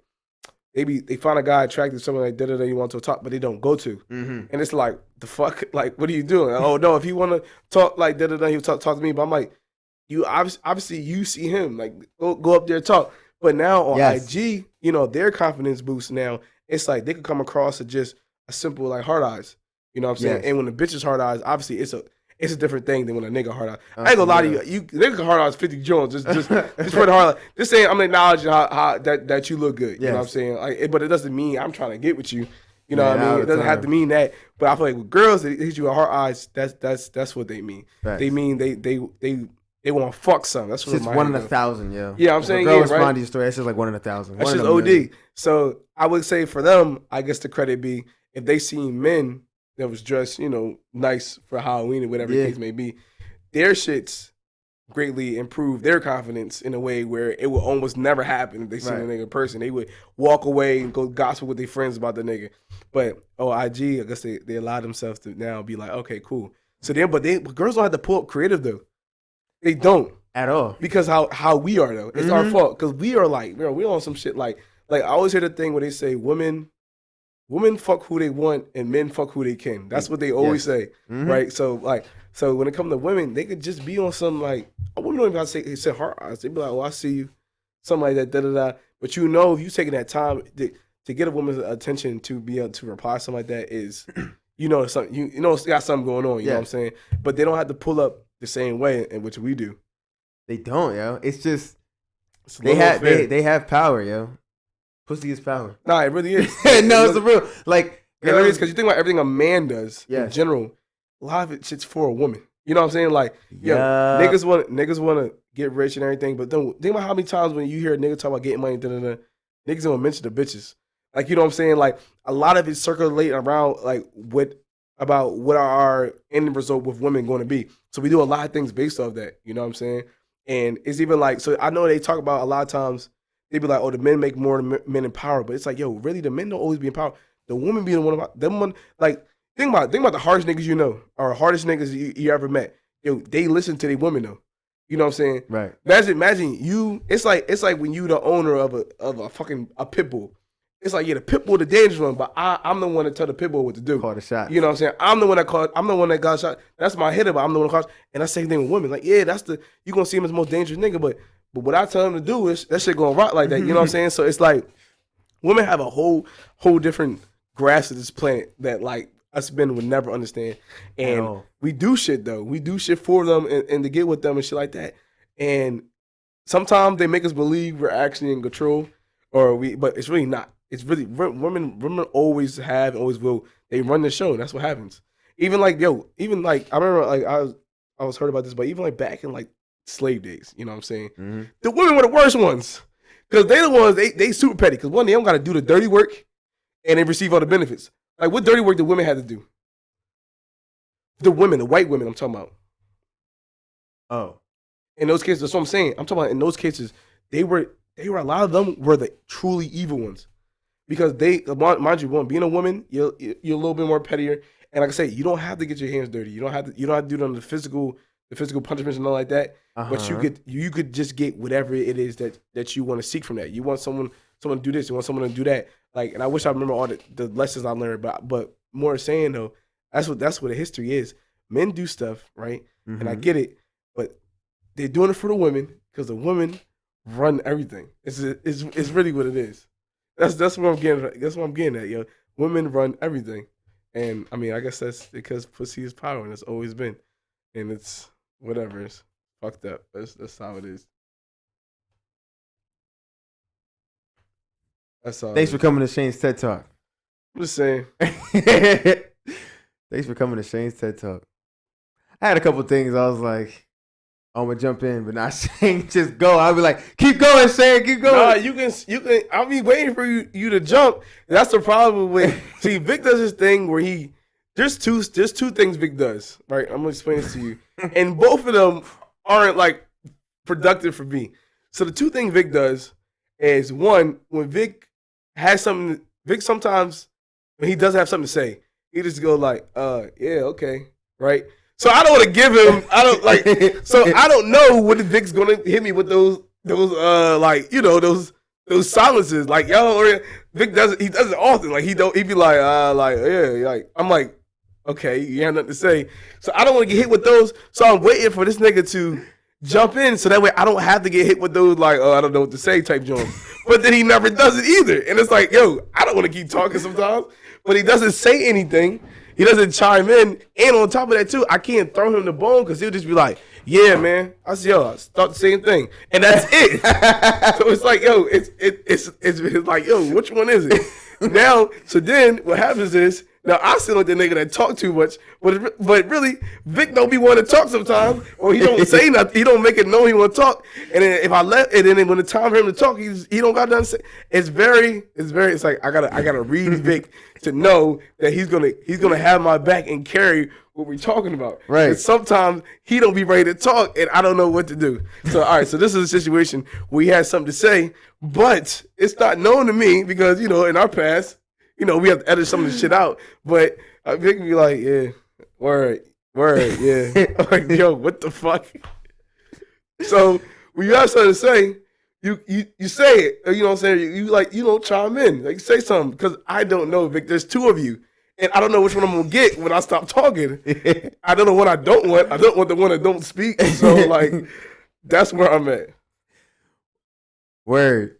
they find a guy attractive, something like you want to talk, but they don't go to, and it's like the fuck. Like, what are you doing? Like, oh no, if you want to talk like he'll talk to me. But I'm like, you obviously you see him like go up there and talk. But now on IG, you know, their confidence boost now. It's like they could come across as just a simple like hard eyes. You know what I'm saying? And when the bitch is hard eyes, obviously it's a different thing than when a nigga hard eyes. I ain't gonna lie to you. You nigga hard eyes 50 Jones just for the hard eyes. Just saying I'm acknowledging how that you look good. You know what I'm saying? Like, but it doesn't mean I'm trying to get with you. You know what I mean? It doesn't have to mean that. But I feel like with girls that hit you with hard eyes, that's what they mean. Right. They mean they want to fuck something. That's what it's 1 in 1,000, yo. Yeah, I'm saying, a girl respond right? to your story, that's just like 1 in 1,000. That's just OD. So I would say for them, I guess the credit be if they seen men that was dressed, you know, nice for Halloween or whatever the case may be, their shits greatly improve their confidence in a way where it would almost never happen if they seen a nigga in person. They would walk away and go gossip with their friends about the nigga. But IG, I guess they allow themselves to now be like, okay, cool. So but girls don't have to pull up creative though. They don't at all because how we are though. It's our fault because we are like, we on some shit like I always hear the thing where they say women fuck who they want and men fuck who they can. That's what they always say, right? So when it comes to women, they could just be on some like women don't even have to say hard eyes. They be like, oh, I see you, something like that, But you know, if you taking that time to get a woman's attention to be able to reply something like that is, you know, something you know, it's got something going on. You know what I'm saying? But they don't have to pull up the same way in which we do. They don't, yo. It's just they have power, yo. Pussy is power. Nah, it really is. No, it's a real like. It really is because you think about everything a man does in general. A lot of it shit's for a woman. You know what I'm saying? Like, niggas want to get rich and everything, but then think about how many times when you hear a nigga talk about getting money, niggas don't mention the bitches. Like, you know what I'm saying? Like, a lot of it circulate around like what our end result with women going to be. So we do a lot of things based off that. You know what I'm saying? And it's even like, so I know they talk about a lot of times, they be like, oh, the men make more than men in power. But it's like, yo, really, the men don't always be in power. The women be the one about them one. Like, think about the hardest niggas you know, or hardest niggas you ever met. Yo, they listen to their women though. You know what I'm saying? Right. Imagine you. It's like when you the owner of a fucking pit bull. it's like, yeah, the pit bull the dangerous one, but I'm the one that tell the pit bull what to do. Call the shot. You know what I'm saying? I'm the one that got shot. That's my hitter, but I'm the one that calls. And that's the same thing with women. Like, yeah, you gonna see him as the most dangerous nigga, but what I tell him to do is that shit gonna rock like that. You know what I'm saying? So it's like women have a whole different grasp of this planet that like us men would never understand. And we do shit though. We do shit for them and to get with them and shit like that. And sometimes they make us believe we're actually in control, but it's really not. It's really women always have and always will. They run the show. That's what happens. Even like I remember like I was heard about this, but even like back in like slave days, you know what I'm saying? Mm-hmm. The women were the worst ones because they the ones they super petty. Because one, they don't got to do the dirty work, and they receive all the benefits. Like what dirty work the women had to do? The white women, I'm talking about. Oh, in those cases, that's what I'm saying. I'm talking about in those cases, they were a lot of them were the truly evil ones. Because mind you, being a woman, you're a little bit more pettier, and like I say, you don't have to get your hands dirty. You don't have to do them the physical punishments and all like that. Uh-huh. But you could just get whatever it is that you want to seek from that. You want someone to do this. You want someone to do that. Like, and I wish I remember all the lessons I learned. But more saying though, that's what the history is. Men do stuff, right? Mm-hmm. And I get it, but they're doing it for the women because the women run everything. It's really what it is. That's what I'm getting at. That's what I'm getting at, yo. Women run everything. And I mean, I guess that's because pussy is power and it's always been. And it's whatever. It's fucked up. That's how it is. That's all. Thanks for coming to Shane's TED Talk. I'm just saying. Thanks for coming to Shane's TED Talk. I had a couple things I was like, I'm gonna jump in, but not Shane. Just go. I'll be like, keep going, Shane. Keep going. Nah, you can. I'll be waiting for you to jump. That's the problem with. See, Vic does this thing where there's two things Vic does. Right, I'm gonna explain this to you, and both of them aren't like productive for me. So the two things Vic does is one, when Vic has something. Vic sometimes when he doesn't have something to say, he just go like, yeah, okay, right. So I don't want to give him. I don't like. So I don't know when Vic's gonna hit me with those like those silences. Like yo, Vic doesn't. He does it often. Like he be like yeah. Like I'm like, okay, you have nothing to say. So I don't want to get hit with those. So I'm waiting for this nigga to jump in, so that way I don't have to get hit with those like I don't know what to say type joints. But then he never does it either, and it's like yo, I don't want to keep talking sometimes, but he doesn't say anything. He doesn't chime in, and on top of that too, I can't throw him the bone because he'll just be like, "Yeah, man, I thought the same thing," and that's it. So it's like, yo, it's like, yo, which one is it? Now, so then what happens is now I sit like the nigga that talk too much, but really Vic don't be wanting to talk sometimes, or he don't say nothing. He don't make it known he want to talk, and then if I let, and then when the time for him to talk, he don't got nothing to say. It's like I gotta read Vic to know that he's gonna have my back and carry what we're talking about. Right. And sometimes he don't be ready to talk, and I don't know what to do. So all right, so this is a situation where he has something to say, but it's not known to me because in our past, we have to edit some of the shit out. But Vic be like, yeah, word, yeah. I'm like, yo, what the fuck? So when you have something to say, you say it. You know what I'm saying? You chime in. Like say something. Because I don't know, Vic. There's two of you. And I don't know which one I'm gonna get when I stop talking. I don't know what I don't want. I don't want the one that don't speak. So like that's where I'm at. Word.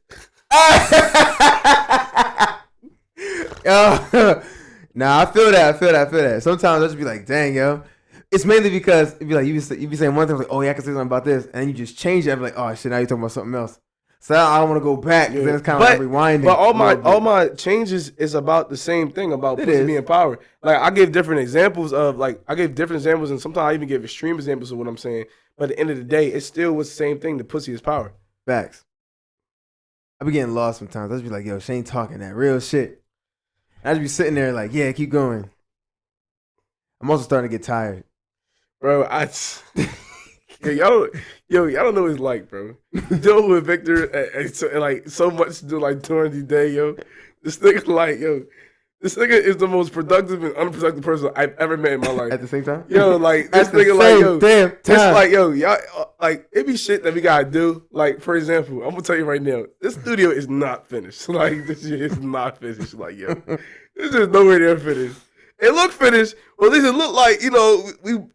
Nah, I feel that. Sometimes I just be like, dang, yo. It's mainly because it'd be like you be saying one thing like, oh yeah, I can say something about this, and you just change it. I'm like, oh shit, now you're talking about something else. So I don't want to go back because then it's kind of like rewinding. But all my changes is about the same thing about pussy being power. Like I give different examples and sometimes I even give extreme examples of what I'm saying. But at the end of the day, it still was the same thing. The pussy is power. Facts. I be getting lost sometimes. I just be like, yo, Shane talking that real shit. I just be sitting there like, yeah, keep going. I'm also starting to get tired. Bro, y'all don't know what it's like, bro. Dealing with Victor and so much to do like during the day, yo. This nigga like, yo, This nigga is the most productive and unproductive person I've ever met in my life. At the same time? Yo, like, this nigga, like, yo. Damn time. It's like, yo, y'all, like, it be shit that we gotta do. Like, for example, I'm gonna tell you right now, this studio is not finished. Like, this shit is not finished. Like, yo, this is nowhere near finished. It looked finished. Well, at least it looked like, you know,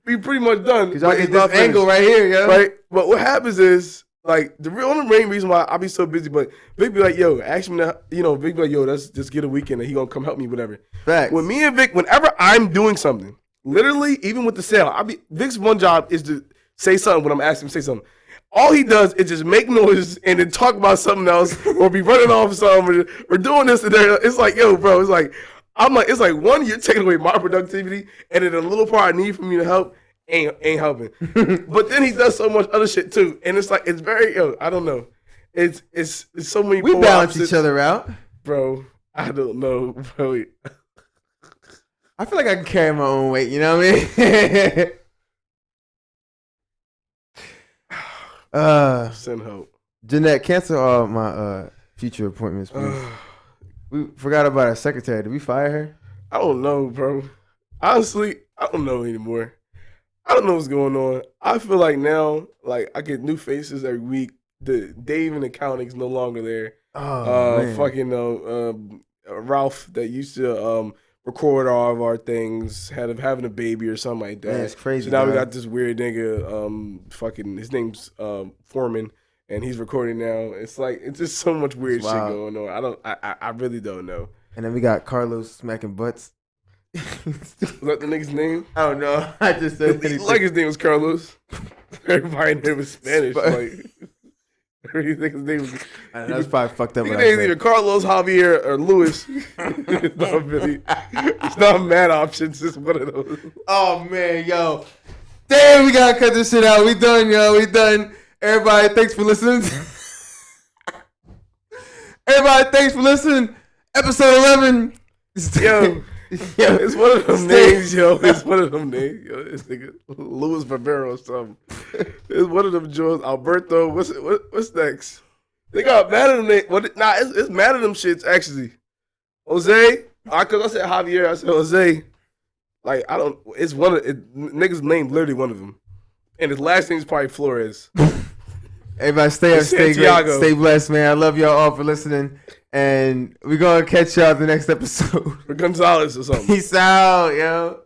we pretty much done. Because y'all get this angle right here, yo. Right? But what happens is, like, the only main reason why I be so busy, but Vic be like, yo, ask me to, you know, Vic be like, yo, let's just get a weekend and he gonna come help me, whatever. Facts. When me and Vic, whenever I'm doing something, literally, even with the sale, Vic's one job is to say something when I'm asking him to say something. All he does is just make noise and then talk about something else or be running off something or doing this and that. It's like, yo, bro, it's like, it's like, one, you're taking away my productivity, and then the little part I need from you to help ain't helping. But then he does so much other shit too, and it's like, it's very, I don't know. It's so many. We balance each other out, bro. I don't know, bro. I feel like I can carry my own weight. You know what I mean? Send hope. Jeanette, cancel all my future appointments, please. We forgot about our secretary. Did we fire her? I don't know, bro. Honestly, I don't know anymore. I don't know what's going on. I feel like now, like, I get new faces every week. The Dave in accounting's no longer there. Man. Fucking Ralph that used to record all of our things, having a baby or something like that. Man, it's crazy. So now we got this weird nigga, fucking, his name's Foreman, and he's recording now. It's like, it's just so much weird shit going on. I really don't know. And then we got Carlos smacking butts. Is that the nigga's name? I don't know. I just said like his name was Carlos. Everybody named was Spanish. Like, everything his name was. That's probably fucked up. His name is either Carlos, Javier, or Luis. It's not really. It's not mad options. It's one of those. Oh man, yo, damn, we gotta cut this shit out. We done, yo. We done. Everybody, thanks for listening. Everybody, thanks for listening. Episode 11. Yo. Yo, it's one of them names, yo. It's one of them names, yo. It's nigga Luis Barbero or something. It's one of them Jones. Alberto. What's next? They got mad at them. It's mad at them shits actually. Jose. Cause I said Javier. I said Jose. Like, I don't. It's one of nigga's name. Literally one of them, and his last name is probably Flores. Everybody, stay up, stay great, stay blessed, man. I love y'all all for listening. And we're going to catch y'all the next episode. For Gonzalez or something. Peace out, yo.